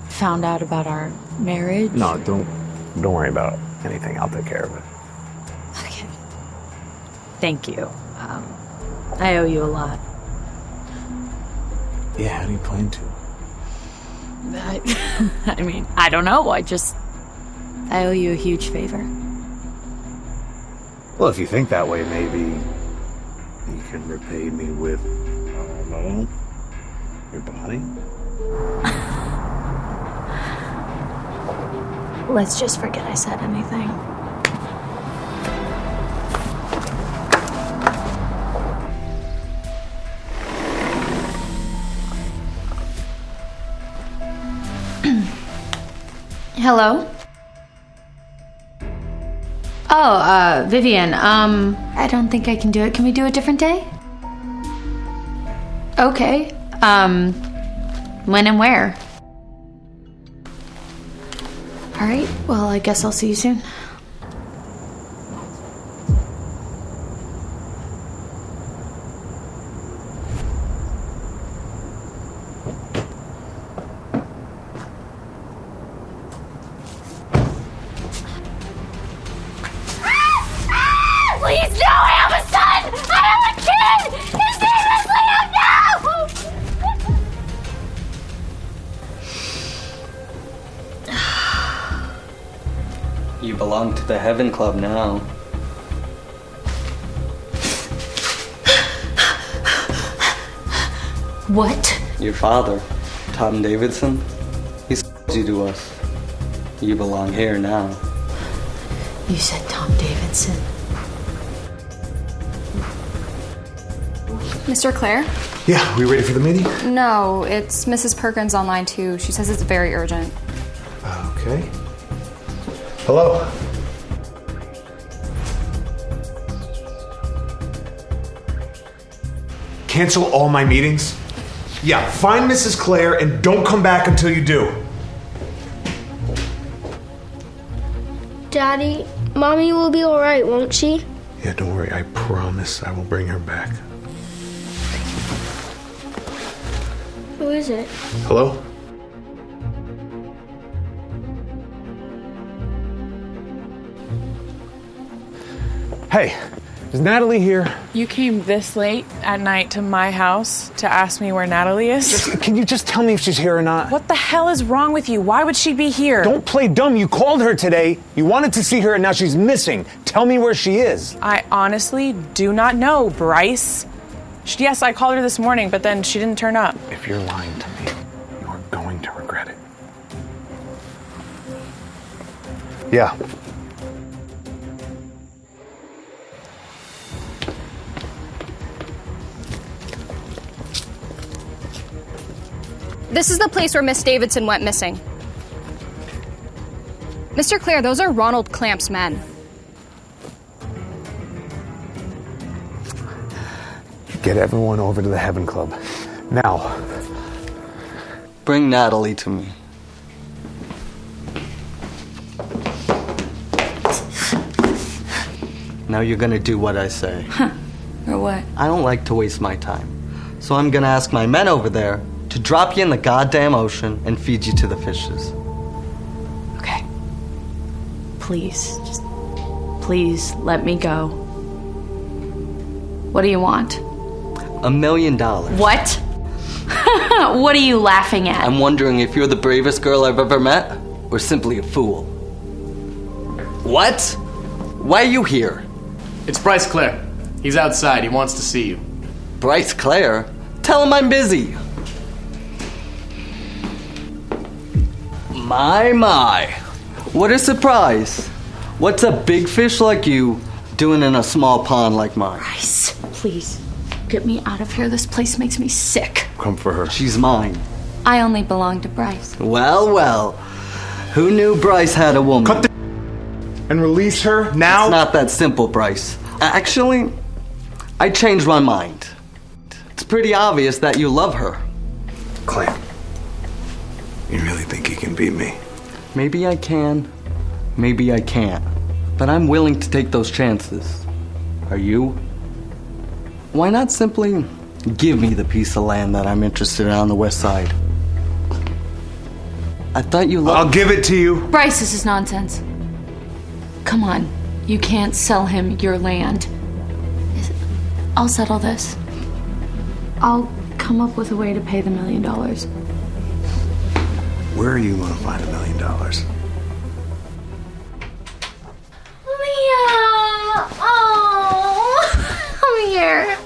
found out about our marriage? No, don't worry about anything. I'll take care of it. Okay. Thank you. I owe you a lot. Yeah, how do you plan to? I mean, I don't know. I owe you a huge favor. Well, if you think that way, maybe you can repay me with, I don't know, your body? Let's just forget I said anything. Hello? Oh, Vivian, I don't think I can do it. Can we do a different day? Okay. When and where? All right, well, I guess I'll see you soon. Please, no, I have a son! I have a kid! His name is Liam, no! You belong to the Heaven Club now. What? Your father, Tom Davidson, he's you to us. You belong here now. You said Tom Davidson. Mr. Claire? Yeah, we ready for the meeting? No, it's Mrs. Perkins on line 2. She says it's very urgent. Okay. Hello? Cancel all my meetings? Yeah, find Mrs. Claire and don't come back until you do. Daddy, Mommy will be alright, won't she? Yeah, don't worry. I promise I will bring her back. Who is it? Hello? Hey, is Natalie here? You came this late at night to my house to ask me where Natalie is? Can you just tell me if she's here or not? What the hell is wrong with you? Why would she be here? Don't play dumb. You called her today. You wanted to see her and now she's missing. Tell me where she is. I honestly do not know, Bryce. Yes, I called her this morning, but then she didn't turn up. If you're lying to me, you're going to regret it. Yeah. This is the place where Miss Davidson went missing. Mr. Claire, those are Ronald Clamp's men. Get everyone over to the Heaven Club. Now. Bring Natalie to me. Now you're gonna do what I say. Or what? I don't like to waste my time. So I'm gonna ask my men over there to drop you in the goddamn ocean and feed you to the fishes. Okay. Please, just please let me go. What do you want? $1 million. What? What are you laughing at? I'm wondering if you're the bravest girl I've ever met, or simply a fool. What? Why are you here? It's Bryce Clare. He's outside. He wants to see you. Bryce Clare? Tell him I'm busy. My. What a surprise. What's a big fish like you doing in a small pond like mine? Bryce, please, get me out of here. This place makes me sick. Come for her. She's mine. I only belong to Bryce. Well. Who knew Bryce had a woman? Cut the and release her now? It's not that simple, Bryce. Actually, I changed my mind. It's pretty obvious that you love her. Clay, you really think you can beat me? Maybe I can, maybe I can't. But I'm willing to take those chances. Are you? Why not simply give me the piece of land that I'm interested in on the west side? I thought you loved... I'll give it to you. Bryce, this is nonsense. Come on. You can't sell him your land. I'll settle this. I'll come up with a way to pay the $1 million. Where are you going to find $1 million? Liam! Oh, come here.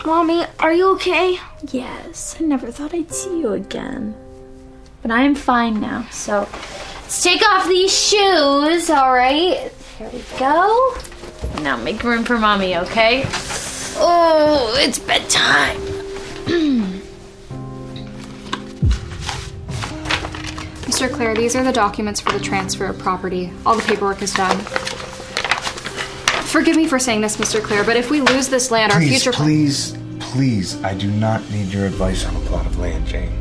Mommy, are you okay? Yes, I never thought I'd see you again. But I'm fine now, so let's take off these shoes, alright? Here we go. Now make room for Mommy, okay? Oh, it's bedtime. Mr. Clare, these are the documents for the transfer of property. All the paperwork is done. Forgive me for saying this, Mr. Clare, but if we lose this land, our future... Please, I do not need your advice on a plot of land, Jane.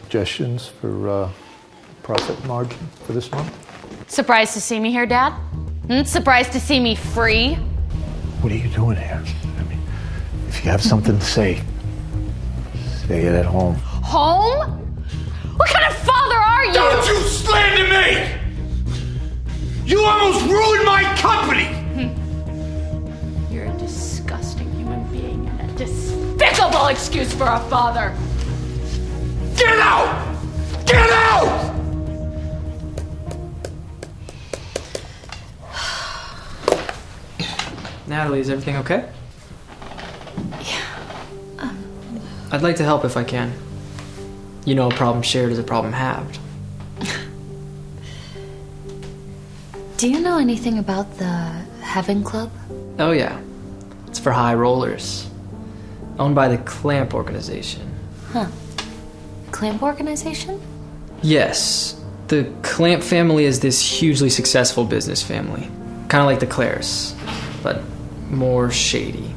Suggestions for profit margin for this month? Surprised to see me here, Dad? Surprised to see me free? What are you doing here? I mean, if you have something to say it at home. Home? What kind of father are you? Don't you slander me! You almost ruined my company! You're a disgusting human being and a despicable excuse for a father. Get out! Get out! Natalie, is everything okay? I'd like to help if I can. You know, a problem shared is a problem halved. Do you know anything about the Heaven Club? Oh yeah, it's for high rollers. Owned by the Clamp organization. Huh. Clamp organization? Yes. The Clamp family is this hugely successful business family. Kind of like the Clares, but more shady.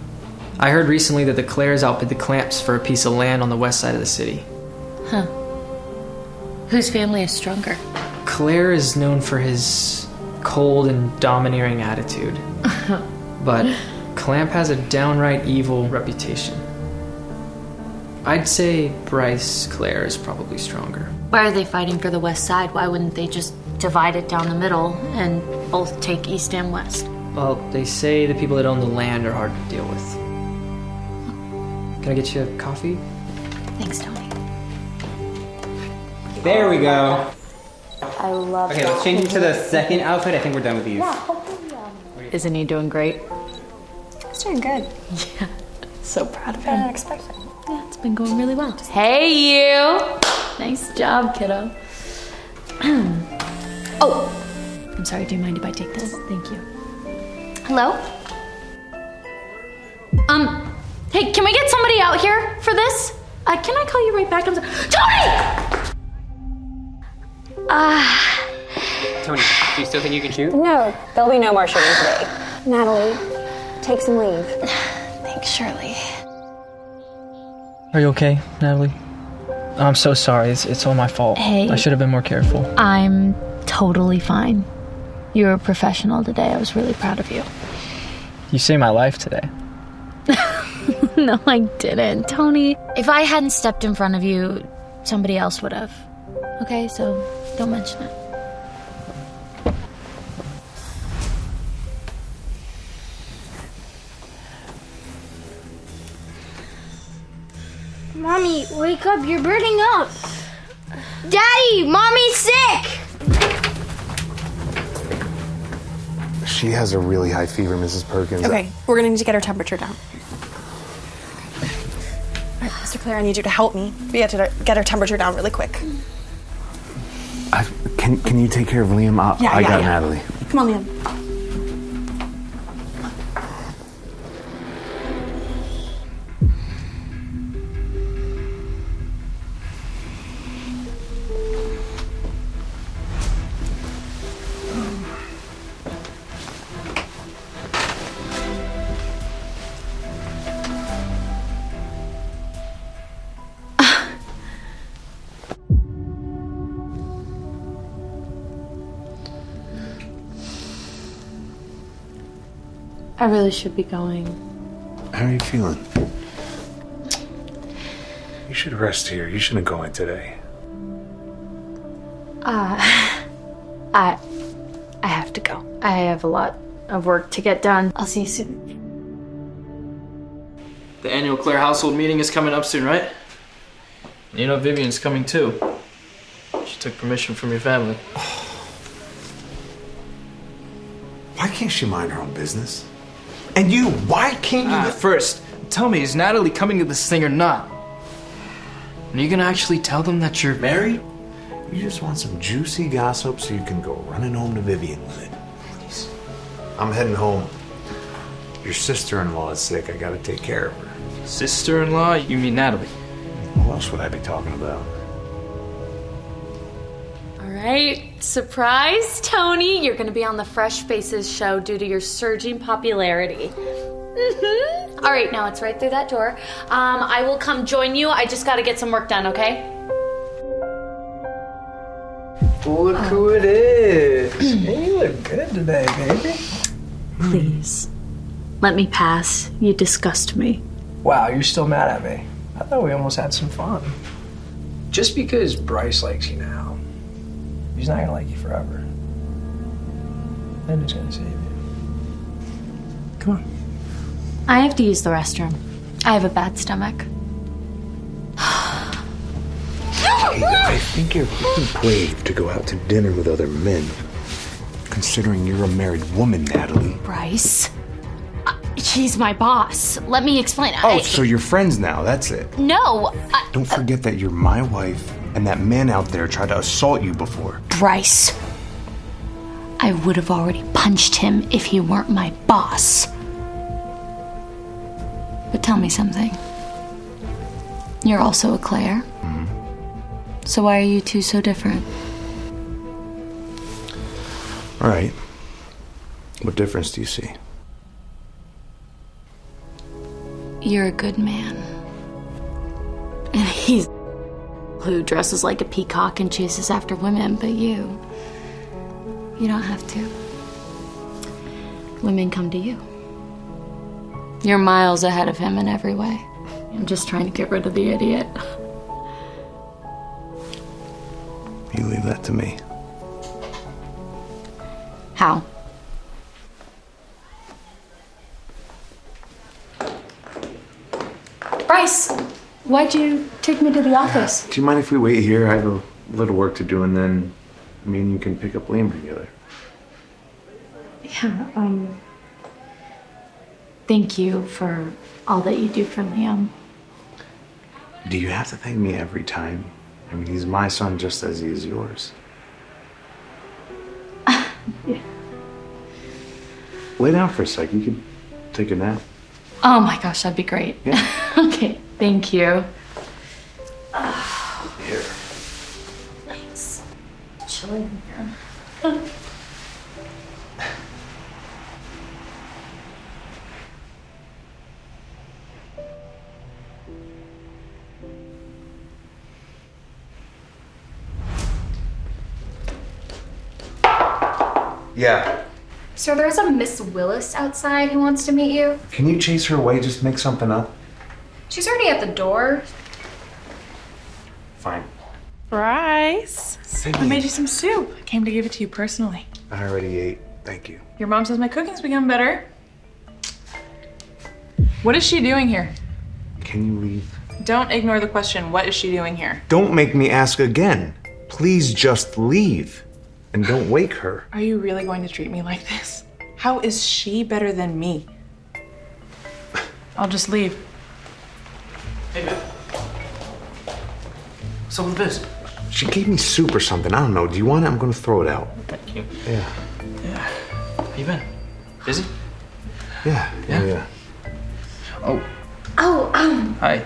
I heard recently that the Clares outbid the Clamps for a piece of land on the west side of the city. Huh. Whose family is stronger? Claire is known for his cold and domineering attitude. But Clamp has a downright evil reputation. I'd say Bryce Clare is probably stronger. Why are they fighting for the west side? Why wouldn't they just divide it down the middle and both take east and west? Well, they say the people that own the land are hard to deal with. Can I get you a coffee? Thanks, Tony. There we go. I love Okay, let's change into the second outfit. I think we're done with these. Yeah, hopefully, Isn't he doing great? He's doing good. Yeah. So proud of him. Better than expected. Yeah, it's been going really well. Hey, you! Nice job, kiddo. Oh! I'm sorry, do you mind if I take this? Thank you. Hello? Hey, can we get somebody out here for this? Can I call you right back? I'm sorry. Tony! Tony, do you still think you can shoot? No, there'll be no more shooting today. Natalie, take some leave. Thanks, Shirley. Are you okay, Natalie? I'm so sorry. It's all my fault. Hey. I should have been more careful. I'm totally fine. You were a professional today. I was really proud of you. You saved my life today. No, I didn't. Tony, if I hadn't stepped in front of you, somebody else would have. Okay, so don't mention it. Mommy, wake up. You're burning up. Daddy, Mommy's sick. She has a really high fever, Mrs. Perkins. Okay, we're gonna need to get her temperature down. All right, Mr. Claire, I need you to help me. We have to get her temperature down really quick. Can you take care of Liam? I got Natalie. Come on, Liam. I really should be going. How are you feeling? You should rest here. You shouldn't go in today. I have to go. I have a lot of work to get done. I'll see you soon. The annual Claire household meeting is coming up soon, right? You know Vivian's coming too. She took permission from your family. Why can't she mind her own business? And you, why can't you... First, tell me, is Natalie coming to this thing or not? Are you gonna actually tell them that you're married? You just want some juicy gossip so you can go running home to Vivian with it. Please. I'm heading home. Your sister-in-law is sick. I gotta take care of her. Sister-in-law? You mean Natalie? What else would I be talking about? Right, surprise, Tony. You're gonna be on the Fresh Faces show due to your surging popularity. All right, now it's right through that door. I will come join you. I just gotta get some work done, okay? Look who it is. Hey, you look good today, baby. Please, let me pass. You disgust me. Wow, you're still mad at me. I thought we almost had some fun. Just because Bryce likes you now, he's not gonna like you forever. I'm just gonna save you. Come on. I have to use the restroom. I have a bad stomach. Hey, I think you're pretty brave to go out to dinner with other men, considering you're a married woman, Natalie. Bryce, he's my boss. Let me explain. So you're friends now, that's it. No. Don't forget that you're my wife and that man out there tried to assault you before. Bryce, I would have already punched him if he weren't my boss. But tell me something. You're also a Claire. Mm-hmm. So why are you two so different? All right. What difference do you see? You're a good man. And he's who dresses like a peacock and chases after women, but you don't have to. Women come to you. You're miles ahead of him in every way. I'm just trying to get rid of the idiot. You leave that to me. How? Bryce, why'd you take me to the office? Do you mind if we wait here? I have a little work to do, and then me and you can pick up Liam together. Yeah, thank you for all that you do for Liam. Do you have to thank me every time? I mean, he's my son just as he is yours. Yeah. Lay down for a sec. You could take a nap. Oh my gosh, that'd be great. Yeah. Okay, thank you. Here. Nice. Chilling here. Yeah. Sir, there's a Miss Willis outside who wants to meet you. Can you chase her away? Just make something up. She's already at the door. Fine. Bryce, I made you some soup. I came to give it to you personally. I already ate. Thank you. Your mom says my cooking's become better. What is she doing here? Can you leave? Don't ignore the question. What is she doing here? Don't make me ask again. Please just leave. And don't wake her. Are you really going to treat me like this? How is she better than me? I'll just leave. Hey, babe. What's up with this? She gave me soup or something. I don't know. Do you want it? I'm gonna throw it out. Thank you. Yeah. How you been? Busy? Yeah. Oh. Hi.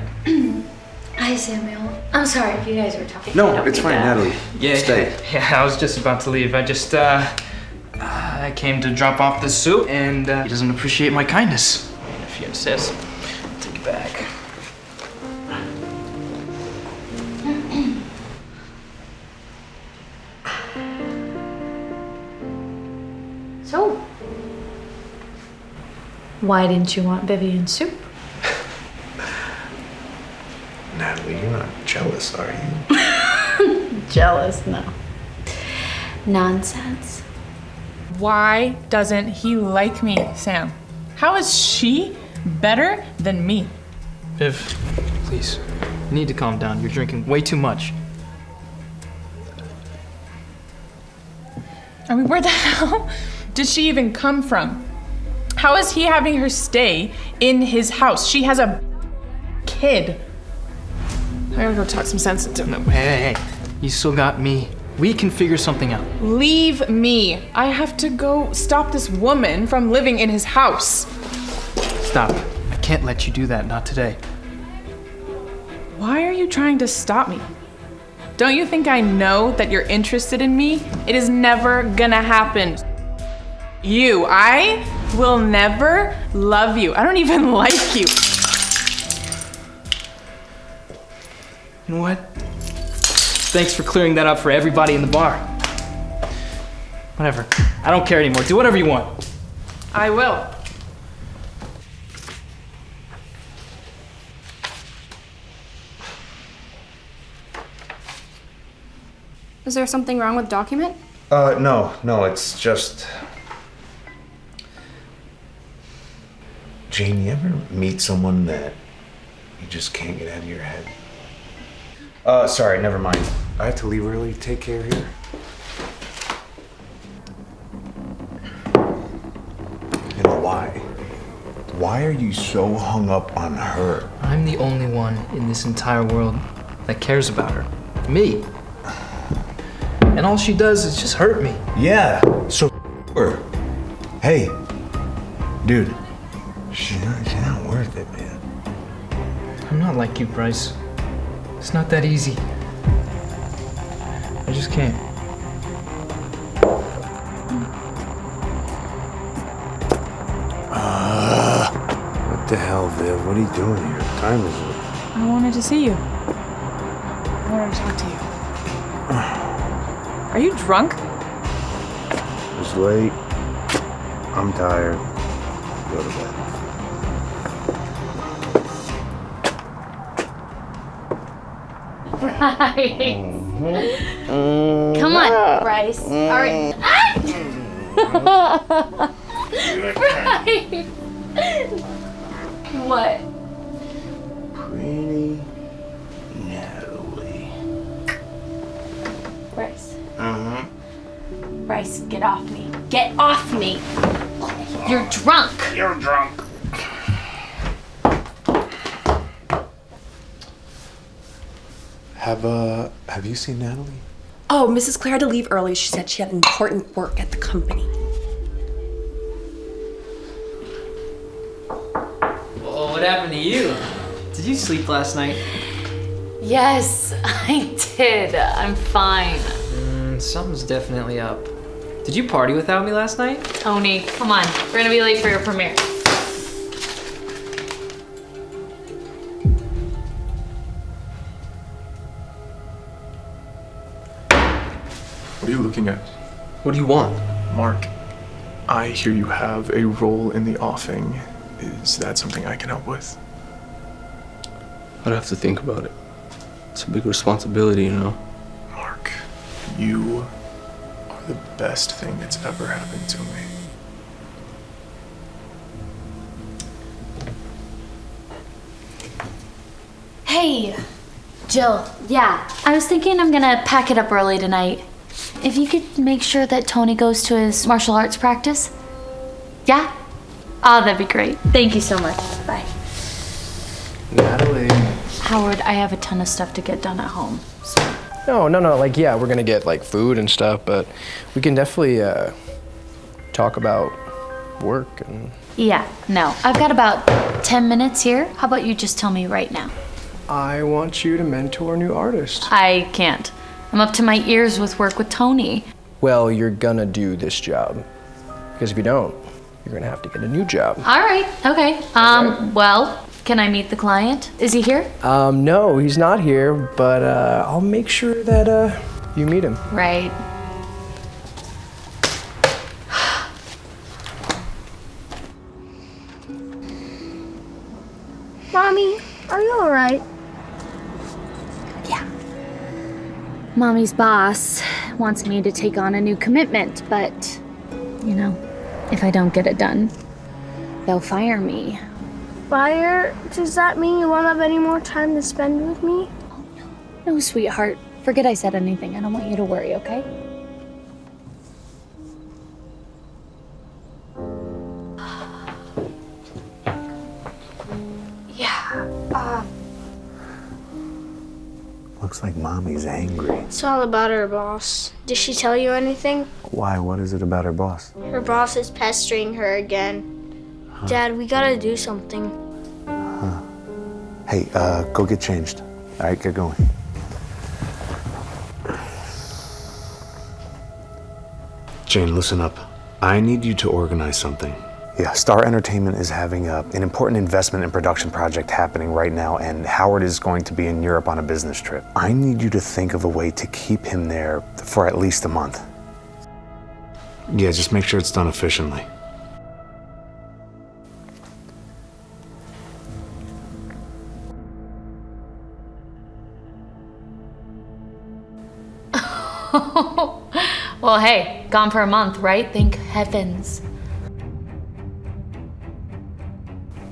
Hi, Samuel. I'm sorry if you guys were talking. No, it's fine, Natalie. Yeah, Stay. Yeah, I was just about to leave. I came to drop off the soup, and he doesn't appreciate my kindness. If you insist, I'll take it back. So, why didn't you want Vivian's soup? Natalie, you're not jealous, are you? Jealous? No. Nonsense. Why doesn't he like me, Sam? How is she better than me? Viv, please, you need to calm down. You're drinking way too much. I mean, where the hell did she even come from? How is he having her stay in his house? She has a kid. I gotta go talk some sense into him. No, hey. You still got me. We can figure something out. Leave me. I have to go stop this woman from living in his house. Stop. I can't let you do that, not today. Why are you trying to stop me? Don't you think I know that you're interested in me? It is never gonna happen. I will never love you. I don't even like you. You know what? Thanks for clearing that up for everybody in the bar. Whatever. I don't care anymore. Do whatever you want. I will. Is there something wrong with the document? No, it's just... Jane, you ever meet someone that you just can't get out of your head? Sorry, never mind. I have to leave early. Take care here. You know why? Why are you so hung up on her? I'm the only one in this entire world that cares about her. Me. And all she does is just hurt me. Yeah, so her. Hey, dude, she's not worth it, man. I'm not like you, Bryce. It's not that easy. I just can't. What the hell, Viv? What are you doing here? What time is it? I wanted to see you. I wanted to talk to you. Are you drunk? It's late. I'm tired. Go to bed. Bryce. Come on, Bryce. All right. Bryce. What? Pretty Natalie. Bryce. Bryce, get off me. Get off me. You're drunk. You're drunk. Have you seen Natalie? Oh, Mrs. Claire had to leave early. She said she had important work at the company. Well, what happened to you? Did you sleep last night? Yes, I did. I'm fine. Something's definitely up. Did you party without me last night? Tony, come on. We're gonna be late for your premiere. What are you looking at? What do you want? Mark. I hear you have a role in the offing. Is that something I can help with? I'd have to think about it. It's a big responsibility, you know. Mark, you are the best thing that's ever happened to me. Hey, Jill. Yeah, I was thinking I'm gonna pack it up early tonight. If you could make sure that Tony goes to his martial arts practice. Yeah? Oh, that'd be great. Thank you so much. Bye. Natalie. Howard, I have a ton of stuff to get done at home. No, like, yeah, we're gonna get, like, food and stuff, but we can definitely, talk about work and... Yeah, no. I've got about 10 minutes here. How about you just tell me right now? I want you to mentor new artists. I can't. I'm up to my ears with work with Tony. Well, you're gonna do this job. Because if you don't, you're gonna have to get a new job. All right, okay. Well, can I meet the client? Is he here? No, he's not here, but, I'll make sure that, you meet him. Right. Mommy, are you alright? Mommy's boss wants me to take on a new commitment, but, you know, if I don't get it done, they'll fire me. Fire? Does that mean you won't have any more time to spend with me? No, sweetheart. Forget I said anything. I don't want you to worry, okay? Looks like Mommy's angry. It's all about her boss. Did she tell you anything? Why? What is it about her boss? Her boss is pestering her again. Dad, we gotta do something. Hey, go get changed. All right, get going. Jane, listen up. I need you to organize something. Yeah, Star Entertainment is having an important investment and production project happening right now, and Howard is going to be in Europe on a business trip. I need you to think of a way to keep him there for at least a month. Yeah, just make sure it's done efficiently. Well, hey, gone for a month, right? Thank heavens.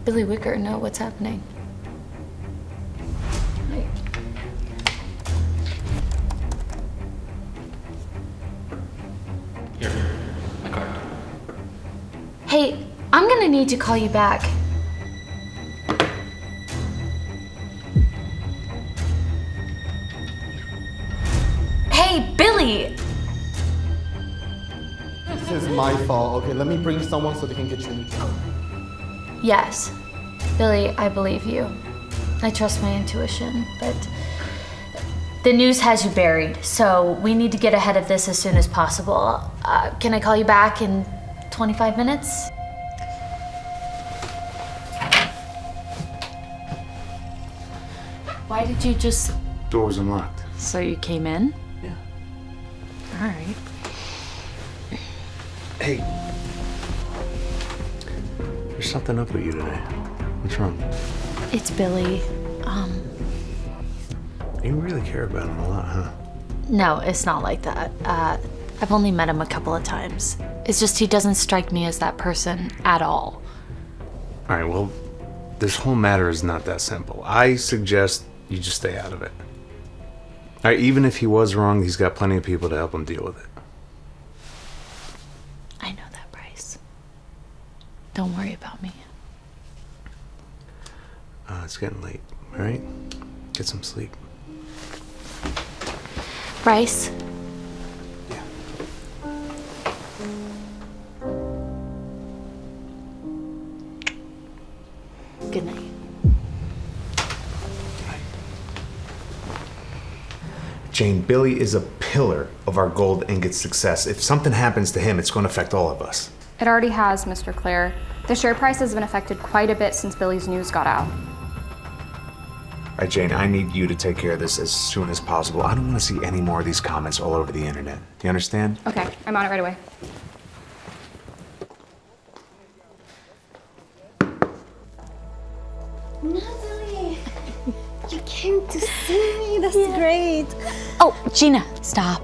Billy Wicker, no, what's happening? Here, my card. Hey, I'm gonna need to call you back. Hey, Billy! This is my fault. Okay, let me bring someone so they can get you a new job. Yes, Billy, I believe you. I trust my intuition, but the news has you buried, so we need to get ahead of this as soon as possible. Can I call you back in 25 minutes? Why did you just... Door was unlocked. So you came in? Yeah. All right. Hey. There's something up with you today. What's wrong? It's Billy. You really care about him a lot, huh? No, it's not like that. I've only met him a couple of times. It's just he doesn't strike me as that person at all. All right, well, this whole matter is not that simple. I suggest you just stay out of it. All right, even if he was wrong, he's got plenty of people to help him deal with it. I know that, Bryce. Don't worry about me. It's getting late, all right? Get some sleep. Bryce? Good night. Jane, Billy is a pillar of our gold ingot success. If something happens to him, it's going to affect all of us. It already has, Mr. Clare. The share price has been affected quite a bit since Billy's news got out. All right, Jane, I need you to take care of this as soon as possible. I don't want to see any more of these comments all over the internet. Do you understand? Okay, I'm on it right away. came to see me. That's great. Oh, Gina, stop.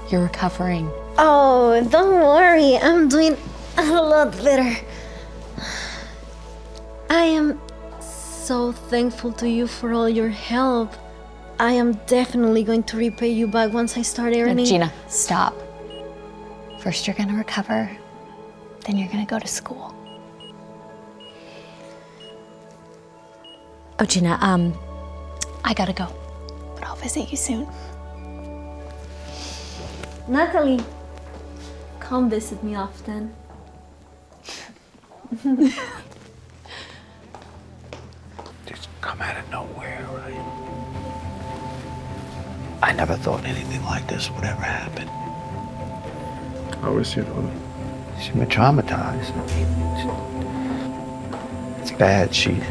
You're recovering. Oh, don't worry. I'm doing a lot better. I am so thankful to you for all your help. I am definitely going to repay you back once I start earning. Gina, stop. First you're gonna recover, then you're gonna go to school. Oh, Gina, I gotta go, but I'll visit you soon. Natalie, come visit me often. Just come out of nowhere, right? I never thought anything like this would ever happen. How is your daughter? She's been traumatized. It's bad. She's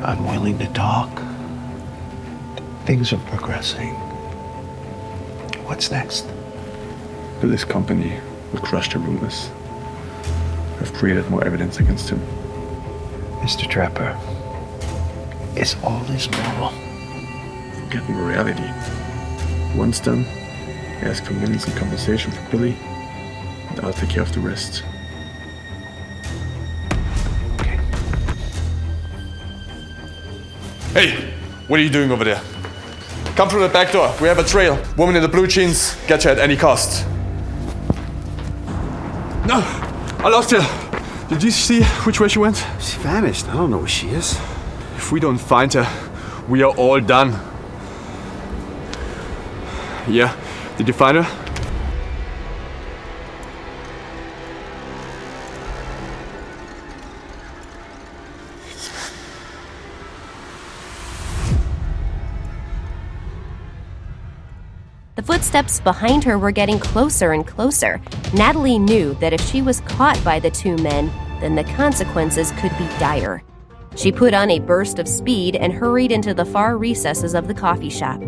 unwilling to talk. Things are progressing. What's next? Billy's company will crush the rumors. I've created more evidence against him. Mr. Trapper, is all this normal? Forgetting reality. Once done, ask for millions in compensation for Billy, and I'll take care of the rest. Hey, what are you doing over there? Come through the back door. We have a trail. Woman in the blue jeans. Get her at any cost. No, I lost her. Did you see which way she went? She vanished. I don't know where she is. If we don't find her, we are all done. Yeah, did you find her? The footsteps behind her were getting closer and closer. Natalie knew that if she was caught by the two men, then the consequences could be dire. She put on a burst of speed and hurried into the far recesses of the coffee shop.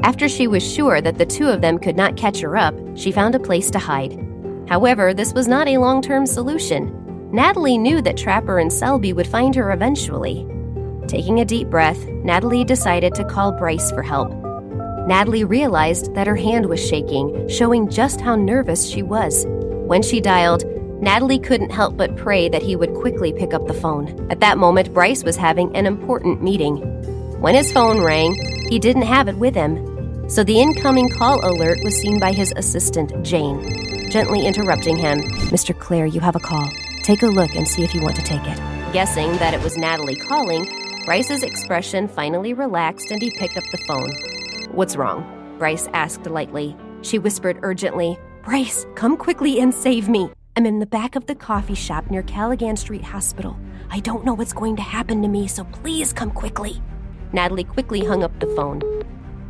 After she was sure that the two of them could not catch her up, she found a place to hide. However, this was not a long-term solution. Natalie knew that Trapper and Selby would find her eventually. Taking a deep breath, Natalie decided to call Bryce for help. Natalie realized that her hand was shaking, showing just how nervous she was. When she dialed, Natalie couldn't help but pray that he would quickly pick up the phone. At that moment, Bryce was having an important meeting. When his phone rang, he didn't have it with him, so the incoming call alert was seen by his assistant, Jane, gently interrupting him. "Mr. Clare, you have a call. Take a look and see if you want to take it." Guessing that it was Natalie calling, Bryce's expression finally relaxed and he picked up the phone. "What's wrong?" Bryce asked lightly. She whispered urgently, "Bryce, come quickly and save me. I'm in the back of the coffee shop near Callaghan Street Hospital. I don't know what's going to happen to me, so please come quickly." Natalie quickly hung up the phone.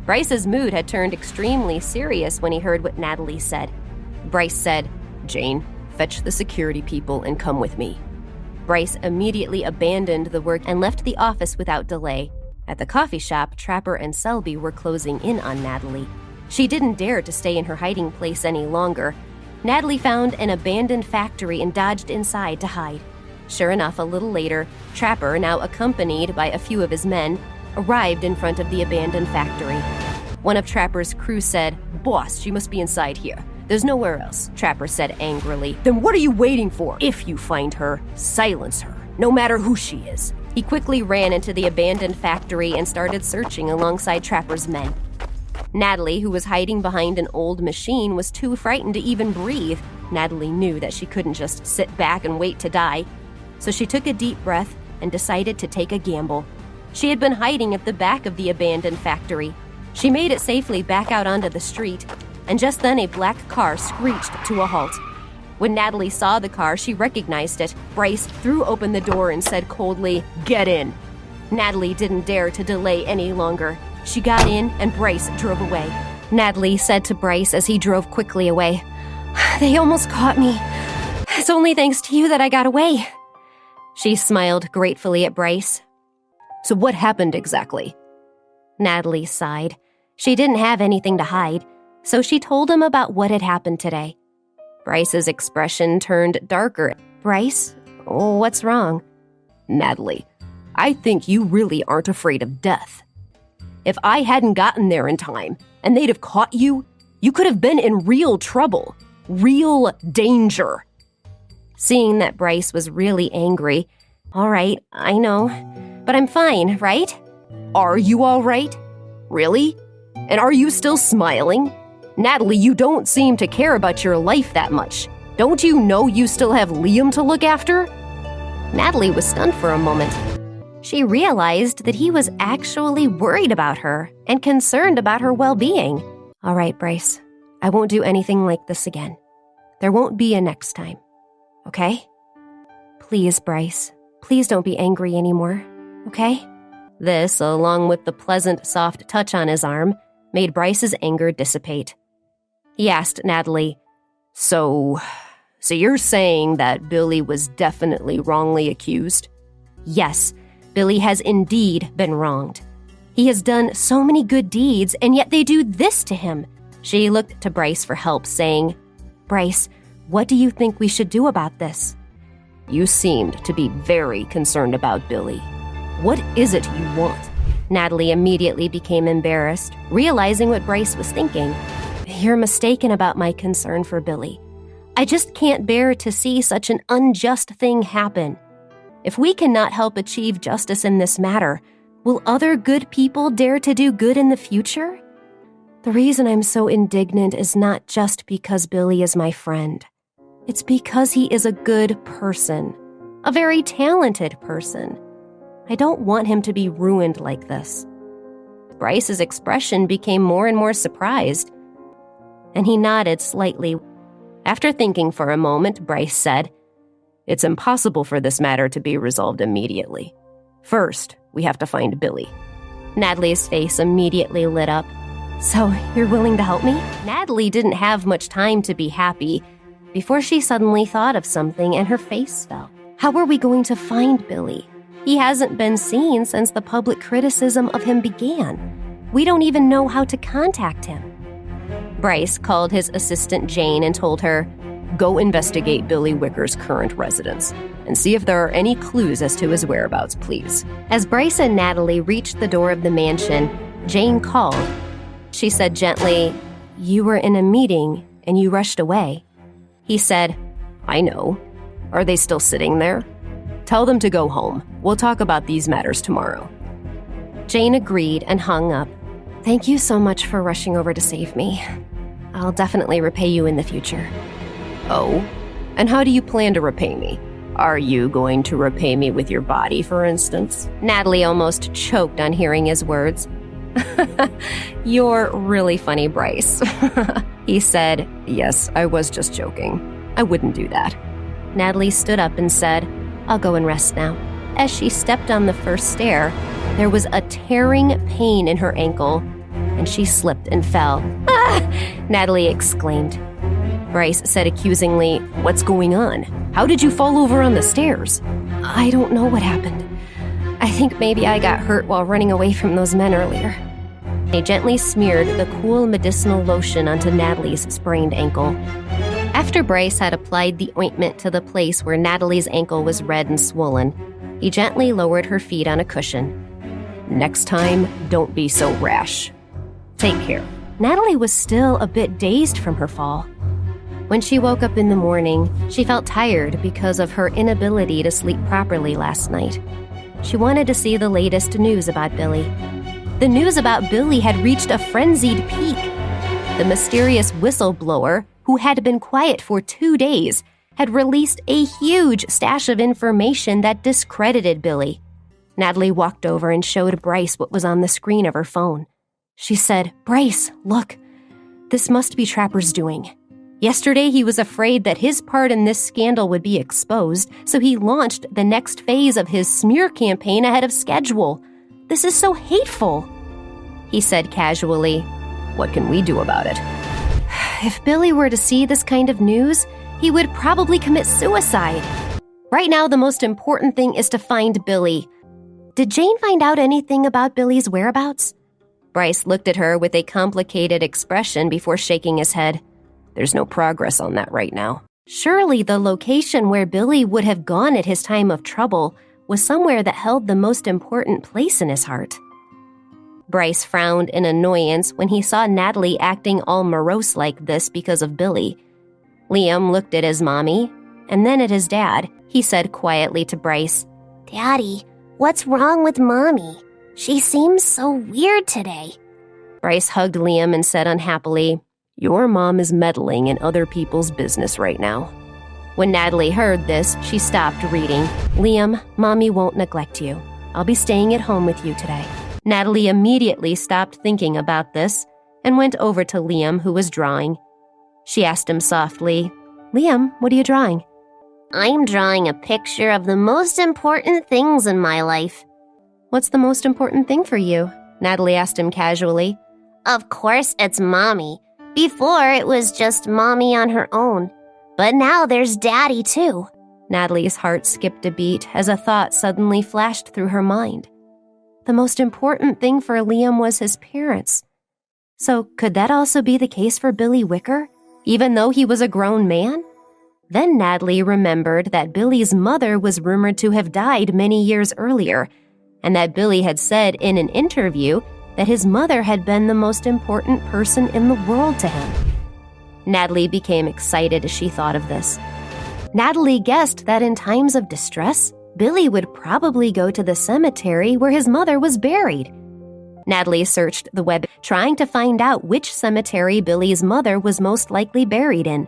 Bryce's mood had turned extremely serious when he heard what Natalie said. Bryce said, "Jane, fetch the security people and come with me." Bryce immediately abandoned the work and left the office without delay. At the coffee shop, Trapper and Selby were closing in on Natalie. She didn't dare to stay in her hiding place any longer. Natalie found an abandoned factory and dodged inside to hide. Sure enough, a little later, Trapper, now accompanied by a few of his men, arrived in front of the abandoned factory. One of Trapper's crew said, "Boss, she must be inside here. There's nowhere else," Trapper said angrily. "Then what are you waiting for? If you find her, silence her, no matter who she is." He quickly ran into the abandoned factory and started searching alongside Trapper's men. Natalie, who was hiding behind an old machine, was too frightened to even breathe. Natalie knew that she couldn't just sit back and wait to die. So she took a deep breath and decided to take a gamble. She had been hiding at the back of the abandoned factory. She made it safely back out onto the street, and just then a black car screeched to a halt. When Natalie saw the car, she recognized it. Bryce threw open the door and said coldly, "Get in." Natalie didn't dare to delay any longer. She got in and Bryce drove away. Natalie said to Bryce as he drove quickly away, "They almost caught me. It's only thanks to you that I got away." She smiled gratefully at Bryce. "So what happened exactly?" Natalie sighed. She didn't have anything to hide, so she told him about what had happened today. Bryce's expression turned darker. "Bryce, what's wrong?" "Natalie, I think you really aren't afraid of death. If I hadn't gotten there in time and they'd have caught you, you could have been in real trouble, real danger. Seeing that Bryce was really angry, all right, I know, but I'm fine, right? Are you all right? Really? And are you still smiling? Natalie, you don't seem to care about your life that much. Don't you know you still have Liam to look after? Natalie was stunned for a moment. She realized that he was actually worried about her and concerned about her well-being. All right, Bryce, I won't do anything like this again. There won't be a next time, okay? Please, Bryce, please don't be angry anymore, okay? This, along with the pleasant, soft touch on his arm, made Bryce's anger dissipate. He asked Natalie, So you're saying that Billy was definitely wrongly accused? Yes, Billy has indeed been wronged. He has done so many good deeds, and yet they do this to him. She looked to Bryce for help, saying, Bryce, what do you think we should do about this? You seemed to be very concerned about Billy. What is it you want? Natalie immediately became embarrassed, realizing what Bryce was thinking. You're mistaken about my concern for Billy. I just can't bear to see such an unjust thing happen. If we cannot help achieve justice in this matter, will other good people dare to do good in the future? The reason I'm so indignant is not just because Billy is my friend. It's because he is a good person, a very talented person. I don't want him to be ruined like this. Bryce's expression became more and more surprised, and he nodded slightly. After thinking for a moment, Bryce said, It's impossible for this matter to be resolved immediately. First, we have to find Billy. Natalie's face immediately lit up. So, you're willing to help me? Natalie didn't have much time to be happy before she suddenly thought of something and her face fell. How are we going to find Billy? He hasn't been seen since the public criticism of him began. We don't even know how to contact him. Bryce called his assistant Jane and told her, Go investigate Billy Wicker's current residence and see if there are any clues as to his whereabouts, please. As Bryce and Natalie reached the door of the mansion, Jane called. She said gently, You were in a meeting and you rushed away. He said, I know. Are they still sitting there? Tell them to go home. We'll talk about these matters tomorrow. Jane agreed and hung up. Thank you so much for rushing over to save me. I'll definitely repay you in the future. Oh? And how do you plan to repay me? Are you going to repay me with your body, for instance? Natalie almost choked on hearing his words. You're really funny, Bryce. He said, Yes, I was just joking. I wouldn't do that. Natalie stood up and said, I'll go and rest now. As she stepped on the first stair, there was a tearing pain in her ankle, and she slipped and fell. Ah! Natalie exclaimed. Bryce said accusingly, What's going on? How did you fall over on the stairs? I don't know what happened. I think maybe I got hurt while running away from those men earlier. They gently smeared the cool medicinal lotion onto Natalie's sprained ankle. After Bryce had applied the ointment to the place where Natalie's ankle was red and swollen, he gently lowered her feet on a cushion. Next time, don't be so rash. Take care. Natalie was still a bit dazed from her fall. When she woke up in the morning, she felt tired because of her inability to sleep properly last night. She wanted to see the latest news about Billy. The news about Billy had reached a frenzied peak. The mysterious whistleblower, who had been quiet for 2 days, had released a huge stash of information that discredited Billy. Natalie walked over and showed Bryce what was on the screen of her phone. She said, Bryce, look. This must be Trapper's doing. Yesterday, he was afraid that his part in this scandal would be exposed, so he launched the next phase of his smear campaign ahead of schedule. This is so hateful. He said casually, What can we do about it? If Billy were to see this kind of news, he would probably commit suicide. Right now, the most important thing is to find Billy. Did Jane find out anything about Billy's whereabouts? Bryce looked at her with a complicated expression before shaking his head. There's no progress on that right now. Surely the location where Billy would have gone at his time of trouble was somewhere that held the most important place in his heart. Bryce frowned in annoyance when he saw Natalie acting all morose like this because of Billy. Liam looked at his mommy, and then at his dad. He said quietly to Bryce, "Daddy, what's wrong with Mommy? She seems so weird today." Bryce hugged Liam and said unhappily, "Your mom is meddling in other people's business right now." When Natalie heard this, she stopped reading. "Liam, Mommy won't neglect you. I'll be staying at home with you today." Natalie immediately stopped thinking about this and went over to Liam, who was drawing. She asked him softly, "Liam, what are you drawing?" "I'm drawing a picture of the most important things in my life." "What's the most important thing for you?" Natalie asked him casually. "Of course it's Mommy. Before it was just Mommy on her own. But now there's Daddy too." Natalie's heart skipped a beat as a thought suddenly flashed through her mind. The most important thing for Liam was his parents. So could that also be the case for Billy Wicker, even though he was a grown man? Then Natalie remembered that Billy's mother was rumored to have died many years earlier, and that Billy had said in an interview that his mother had been the most important person in the world to him. Natalie became excited as she thought of this. Natalie guessed that in times of distress, Billy would probably go to the cemetery where his mother was buried. Natalie searched the web, trying to find out which cemetery Billy's mother was most likely buried in.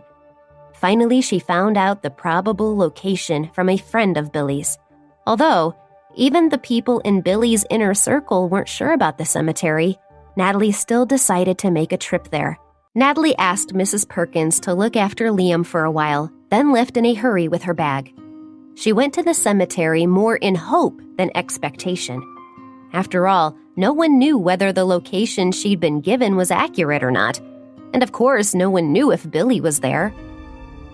Finally, she found out the probable location from a friend of Billy's. Although, even the people in Billy's inner circle weren't sure about the cemetery, Natalie still decided to make a trip there. Natalie asked Mrs. Perkins to look after Liam for a while, then left in a hurry with her bag. She went to the cemetery more in hope than expectation. After all, no one knew whether the location she'd been given was accurate or not. And of course, no one knew if Billy was there.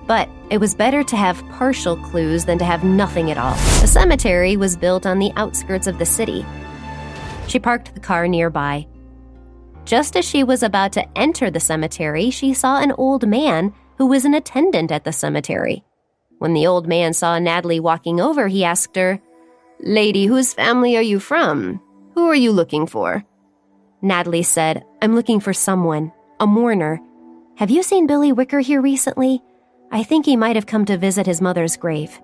But it was better to have partial clues than to have nothing at all. The cemetery was built on the outskirts of the city. She parked the car nearby. Just as she was about to enter the cemetery, she saw an old man who was an attendant at the cemetery. When the old man saw Natalie walking over, he asked her, "Lady, whose family are you from? Who are you looking for?" Natalie said, "I'm looking for someone, a mourner. Have you seen Billy Wicker here recently? I think he might have come to visit his mother's grave."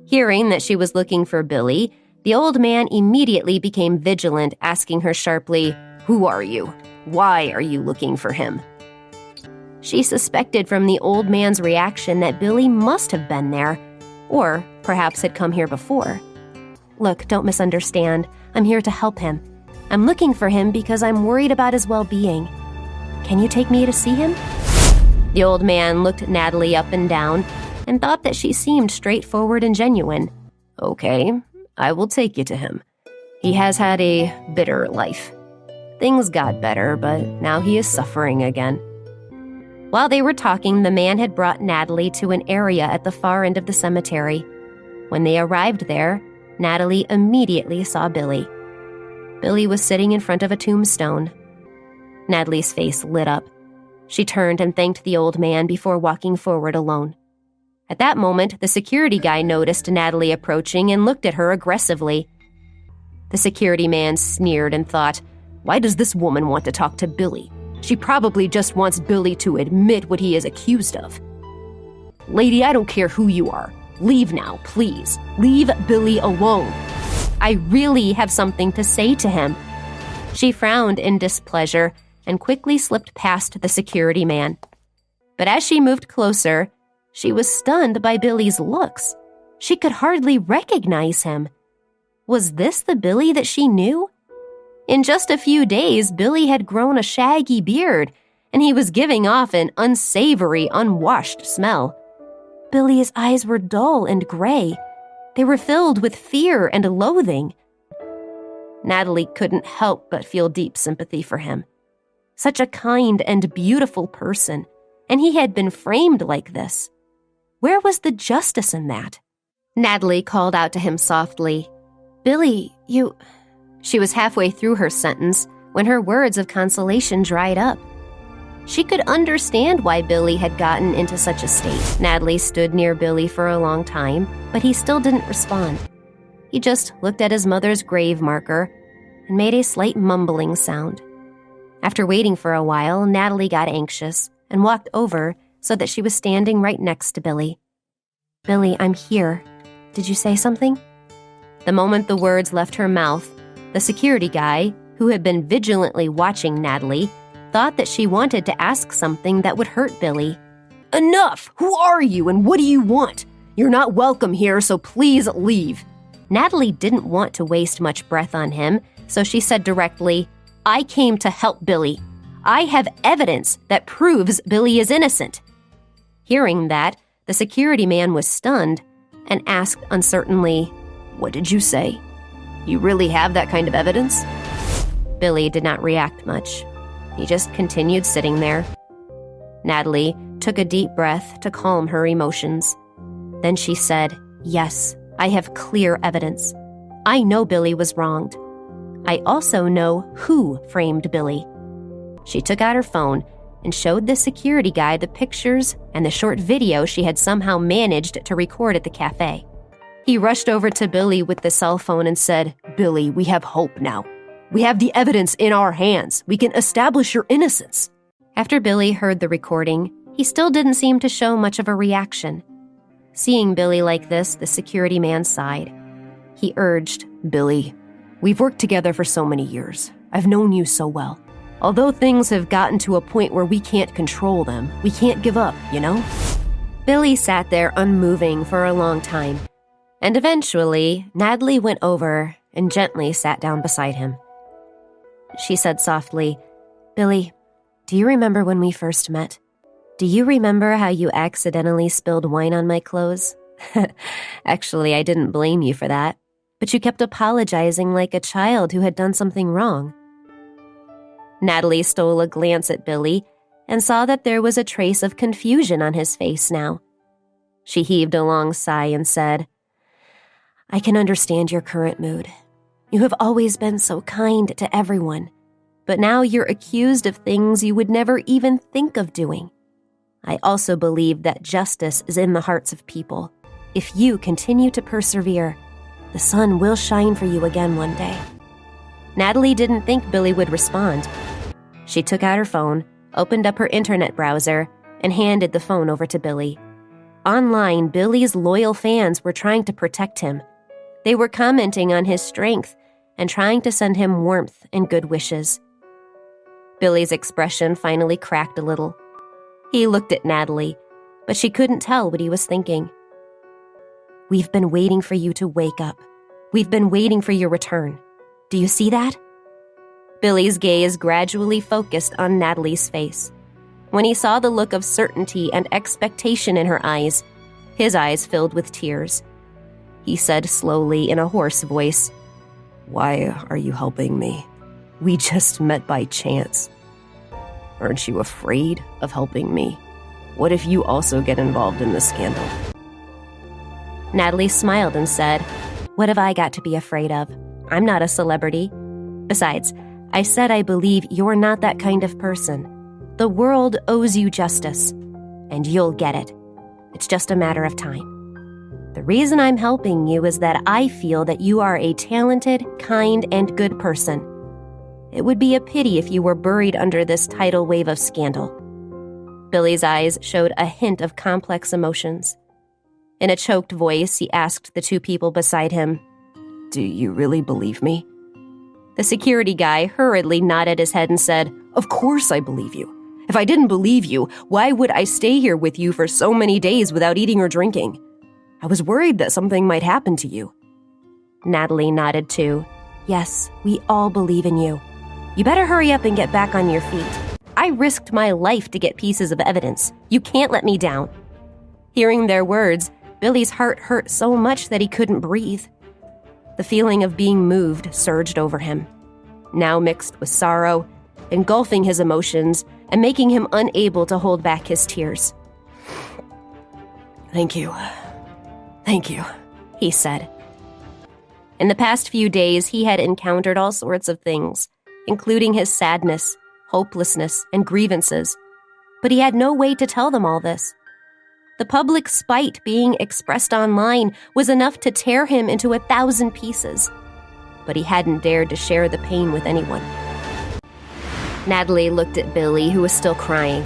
Hearing that she was looking for Billy, the old man immediately became vigilant, asking her sharply, "Who are you? Why are you looking for him?" She suspected from the old man's reaction that Billy must have been there, or perhaps had come here before. "Look, don't misunderstand. I'm here to help him. I'm looking for him because I'm worried about his well-being. Can you take me to see him?" The old man looked at Natalie up and down and thought that she seemed straightforward and genuine. "Okay, I will take you to him. He has had a bitter life. Things got better, but now he is suffering again." While they were talking, the man had brought Natalie to an area at the far end of the cemetery. When they arrived there, Natalie immediately saw Billy. Billy was sitting in front of a tombstone. Natalie's face lit up. She turned and thanked the old man before walking forward alone. At that moment, the security guy noticed Natalie approaching and looked at her aggressively. The security man sneered and thought, "Why does this woman want to talk to Billy? She probably just wants Billy to admit what he is accused of." "Lady, I don't care who you are. Leave now, please. Leave Billy alone. I really have something to say to him." She frowned in displeasure and quickly slipped past the security man. But as she moved closer, she was stunned by Billy's looks. She could hardly recognize him. Was this the Billy that she knew? In just a few days, Billy had grown a shaggy beard, and he was giving off an unsavory, unwashed smell. Billy's eyes were dull and gray. They were filled with fear and loathing. Natalie couldn't help but feel deep sympathy for him. Such a kind and beautiful person, and he had been framed like this. Where was the justice in that? Natalie called out to him softly, "Billy, you..." She was halfway through her sentence when her words of consolation dried up. She could understand why Billy had gotten into such a state. Natalie stood near Billy for a long time, but he still didn't respond. He just looked at his mother's grave marker and made a slight mumbling sound. After waiting for a while, Natalie got anxious and walked over so that she was standing right next to Billy. "Billy, I'm here. Did you say something?" The moment the words left her mouth, the security guy, who had been vigilantly watching Natalie, thought that she wanted to ask something that would hurt Billy. "Enough! Who are you and what do you want? You're not welcome here, so please leave." Natalie didn't want to waste much breath on him, so she said directly, "I came to help Billy. I have evidence that proves Billy is innocent." Hearing that, the security man was stunned and asked uncertainly, "What did you say? You really have that kind of evidence?" Billy did not react much. He just continued sitting there. Natalie took a deep breath to calm her emotions. Then she said, "Yes, I have clear evidence. I know Billy was wronged. I also know who framed Billy." She took out her phone and showed the security guy the pictures and the short video she had somehow managed to record at the cafe. He rushed over to Billy with the cell phone and said, "Billy, we have hope now. We have the evidence in our hands. We can establish your innocence." After Billy heard the recording, he still didn't seem to show much of a reaction. Seeing Billy like this, the security man sighed. He urged, "Billy, we've worked together for so many years. I've known you so well. Although things have gotten to a point where we can't control them, we can't give up, you know?" Billy sat there unmoving for a long time, and eventually, Natalie went over and gently sat down beside him. She said softly, "Billy, do you remember when we first met? Do you remember how you accidentally spilled wine on my clothes? Actually, I didn't blame you for that, but you kept apologizing like a child who had done something wrong." Natalie stole a glance at Billy and saw that there was a trace of confusion on his face now. She heaved a long sigh and said, "I can understand your current mood. You have always been so kind to everyone, but now you're accused of things you would never even think of doing. I also believe that justice is in the hearts of people. If you continue to persevere, the sun will shine for you again one day." Natalie didn't think Billy would respond. She took out her phone, opened up her internet browser, and handed the phone over to Billy. Online, Billy's loyal fans were trying to protect him. They were commenting on his strength and trying to send him warmth and good wishes. Billy's expression finally cracked a little. He looked at Natalie, but she couldn't tell what he was thinking. "We've been waiting for you to wake up. We've been waiting for your return. Do you see that?" Billy's gaze gradually focused on Natalie's face. When he saw the look of certainty and expectation in her eyes, his eyes filled with tears. He said slowly in a hoarse voice, "Why are you helping me? We just met by chance. Aren't you afraid of helping me? What if you also get involved in this scandal?" Natalie smiled and said, "What have I got to be afraid of? I'm not a celebrity. Besides, I said I believe you're not that kind of person. The world owes you justice, and you'll get it. It's just a matter of time. The reason I'm helping you is that I feel that you are a talented, kind, and good person. It would be a pity if you were buried under this tidal wave of scandal." Billy's eyes showed a hint of complex emotions. In a choked voice, he asked the two people beside him, "Do you really believe me?" The security guy hurriedly nodded his head and said, "Of course I believe you. If I didn't believe you, why would I stay here with you for so many days without eating or drinking? I was worried that something might happen to you." Natalie nodded too. "Yes, we all believe in you. You better hurry up and get back on your feet. I risked my life to get pieces of evidence. You can't let me down." Hearing their words, Billy's heart hurt so much that he couldn't breathe. The feeling of being moved surged over him, now mixed with sorrow, engulfing his emotions and making him unable to hold back his tears. "Thank you. Thank you," he said. In the past few days, he had encountered all sorts of things, including his sadness, hopelessness, and grievances, but he had no way to tell them all this. The public spite being expressed online was enough to tear him into 1,000 pieces. But he hadn't dared to share the pain with anyone. Natalie looked at Billy, who was still crying.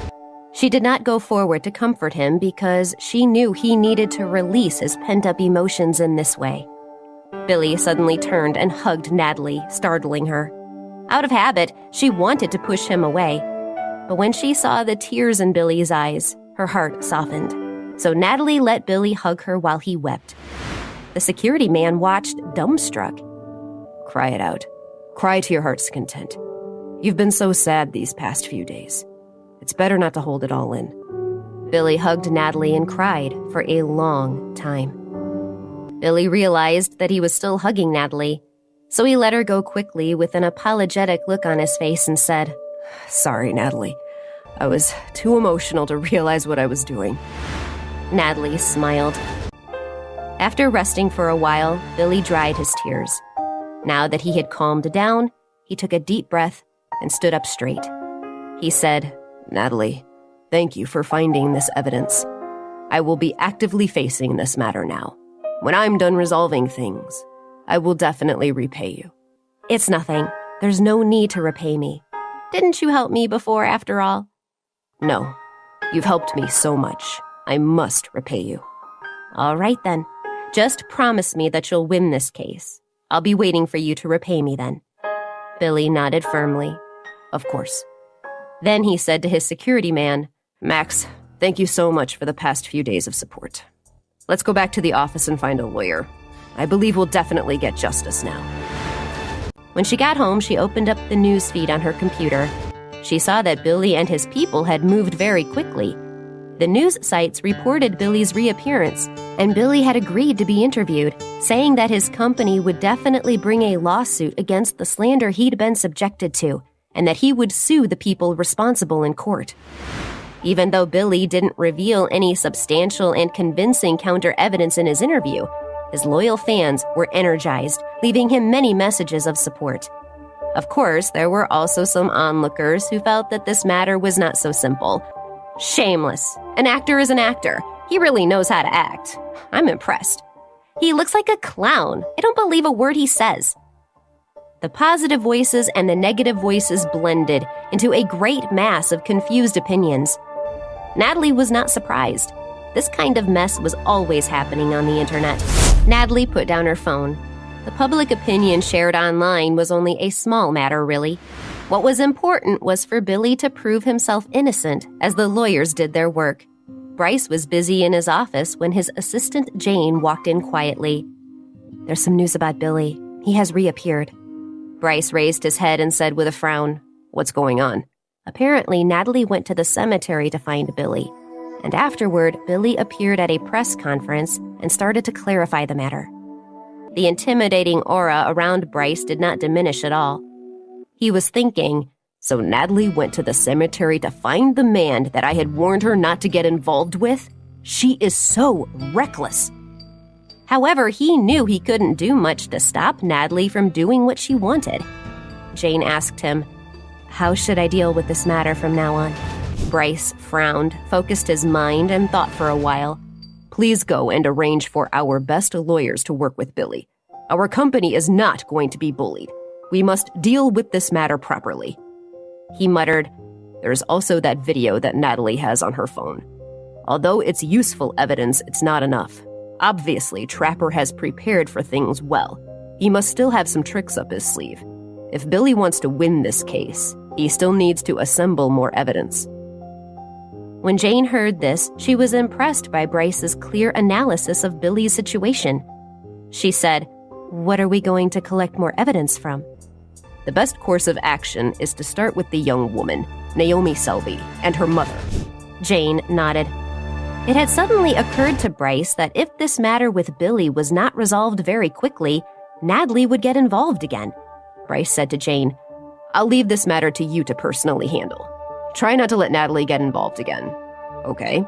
She did not go forward to comfort him because she knew he needed to release his pent-up emotions in this way. Billy suddenly turned and hugged Natalie, startling her. Out of habit, she wanted to push him away. But when she saw the tears in Billy's eyes, her heart softened. So Natalie let Billy hug her while he wept. The security man watched, dumbstruck. Cry it out. Cry to your heart's content. You've been so sad these past few days. It's better not to hold it all in. Billy hugged Natalie and cried for a long time. Billy realized that he was still hugging Natalie, so he let her go quickly with an apologetic look on his face and said, "Sorry, Natalie. I was too emotional to realize what I was doing." Natalie smiled. After resting for a while, Billy dried his tears. Now that he had calmed down, he took a deep breath and stood up straight. He said, "Natalie, thank you for finding this evidence. I will be actively facing this matter now. When I'm done resolving things, I will definitely repay you." "It's nothing. There's no need to repay me. Didn't you help me before, after all?" No, you've helped me so much. I must repay you. All right then. Just promise me that you'll win this case. I'll be waiting for you to repay me then. Billy nodded firmly. Of course. Then he said to his security man, "Max, thank you so much for the past few days of support. Let's go back to the office and find a lawyer. I believe we'll definitely get justice now." When she got home, she opened up the news feed on her computer. She saw that Billy and his people had moved very quickly. The news sites reported Billy's reappearance, and Billy had agreed to be interviewed, saying that his company would definitely bring a lawsuit against the slander he'd been subjected to, and that he would sue the people responsible in court. Even though Billy didn't reveal any substantial and convincing counter-evidence in his interview, his loyal fans were energized, leaving him many messages of support. Of course, there were also some onlookers who felt that this matter was not so simple. Shameless. An actor is an actor. He really knows how to act. I'm impressed. He looks like a clown. I don't believe a word he says. The positive voices and the negative voices blended into a great mass of confused opinions. Natalie was not surprised. This kind of mess was always happening on the internet. Natalie put down her phone. The public opinion shared online was only a small matter, really. What was important was for Billy to prove himself innocent as the lawyers did their work. Bryce was busy in his office when his assistant Jane walked in quietly. "There's some news about Billy. He has reappeared." Bryce raised his head and said with a frown, "What's going on?" Apparently, Natalie went to the cemetery to find Billy. And afterward, Billy appeared at a press conference and started to clarify the matter. The intimidating aura around Bryce did not diminish at all. He was thinking, so Natalie went to the cemetery to find the man that I had warned her not to get involved with? She is so reckless. However, he knew he couldn't do much to stop Natalie from doing what she wanted. Jane asked him, "How should I deal with this matter from now on?" Bryce frowned, focused his mind, and thought for a while. "Please go and arrange for our best lawyers to work with Billy. Our company is not going to be bullied. We must deal with this matter properly." He muttered, "There's also that video that Natalie has on her phone. Although it's useful evidence, it's not enough. Obviously, Trapper has prepared for things well. He must still have some tricks up his sleeve. If Billy wants to win this case, he still needs to assemble more evidence." When Jane heard this, she was impressed by Bryce's clear analysis of Billy's situation. She said, "What are we going to collect more evidence from?" "The best course of action is to start with the young woman, Naomi Selby, and her mother." Jane nodded. It had suddenly occurred to Bryce that if this matter with Billy was not resolved very quickly, Natalie would get involved again. Bryce said to Jane, "I'll leave this matter to you to personally handle. Try not to let Natalie get involved again. Okay?"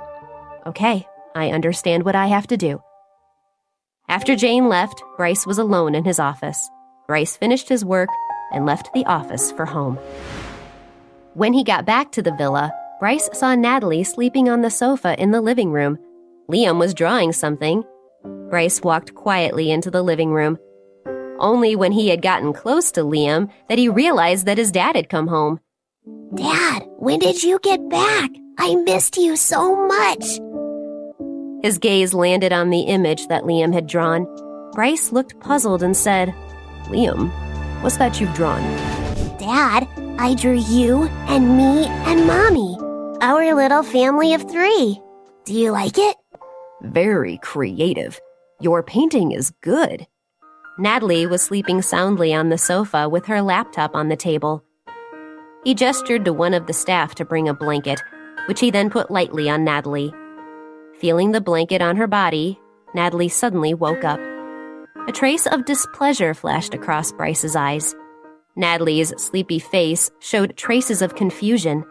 "Okay, I understand what I have to do." After Jane left, Bryce was alone in his office. Bryce finished his work and left the office for home. When he got back to the villa, Bryce saw Natalie sleeping on the sofa in the living room. Liam was drawing something. Bryce walked quietly into the living room. Only when he had gotten close to Liam that he realized that his dad had come home. Dad, when did you get back? I missed you so much. His gaze landed on the image that Liam had drawn. Bryce looked puzzled and said, Liam, what's that you've drawn? Dad, I drew you and me and Mommy. Our little family of 3. Do you like it? Very creative. Your painting is good. Natalie was sleeping soundly on the sofa with her laptop on the table. He gestured to one of the staff to bring a blanket, which he then put lightly on Natalie. Feeling the blanket on her body, Natalie suddenly woke up. A trace of displeasure flashed across Bryce's eyes. Natalie's sleepy face showed traces of confusion.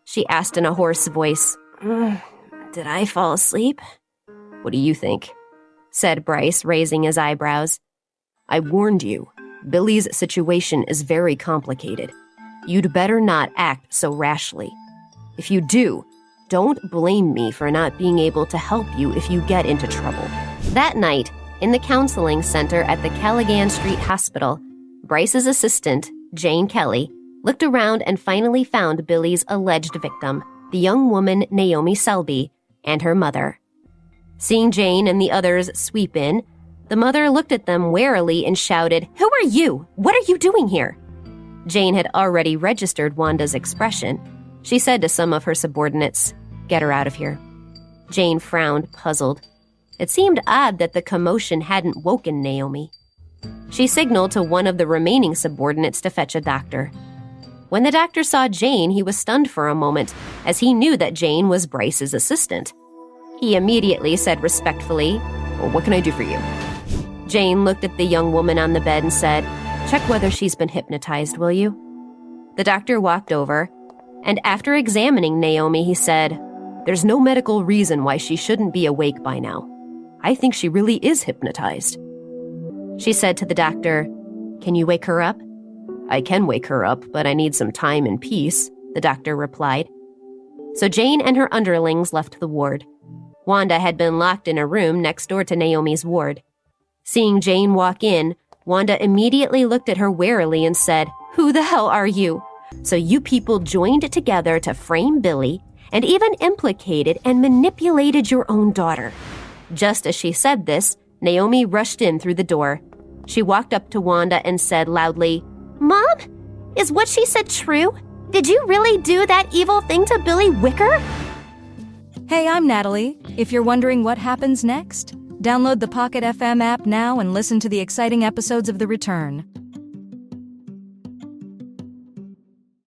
She asked in a hoarse voice, Did I fall asleep? What do you think? Said Bryce, raising his eyebrows. I warned you. Billy's situation is very complicated. You'd better not act so rashly. If you do, don't blame me for not being able to help you if you get into trouble. That night, in the counseling center at the Callaghan Street Hospital, Bryce's assistant, Jane Kelly, looked around and finally found Billy's alleged victim, the young woman Naomi Selby, and her mother. Seeing Jane and the others sweep in, the mother looked at them warily and shouted, Who are you? What are you doing here? Jane had already registered Wanda's expression. She said to some of her subordinates, Get her out of here. Jane frowned, puzzled. It seemed odd that the commotion hadn't woken Naomi. She signaled to one of the remaining subordinates to fetch a doctor. When the doctor saw Jane, he was stunned for a moment, as he knew that Jane was Bryce's assistant. He immediately said respectfully, Well, what can I do for you? Jane looked at the young woman on the bed and said, Check whether she's been hypnotized, will you? The doctor walked over, and after examining Naomi, he said, There's no medical reason why she shouldn't be awake by now. I think she really is hypnotized. She said to the doctor, Can you wake her up? I can wake her up, but I need some time and peace, the doctor replied. So Jane and her underlings left the ward. Wanda had been locked in a room next door to Naomi's ward. Seeing Jane walk in, Wanda immediately looked at her warily and said, Who the hell are you? So you people joined together to frame Billy and even implicated and manipulated your own daughter. Just as she said this, Naomi rushed in through the door. She walked up to Wanda and said loudly, Mom, is what she said true? Did you really do that evil thing to Billy Wicker? Hey, I'm Natalie. If you're wondering what happens next, download the Pocket FM app now and listen to the exciting episodes of The Return.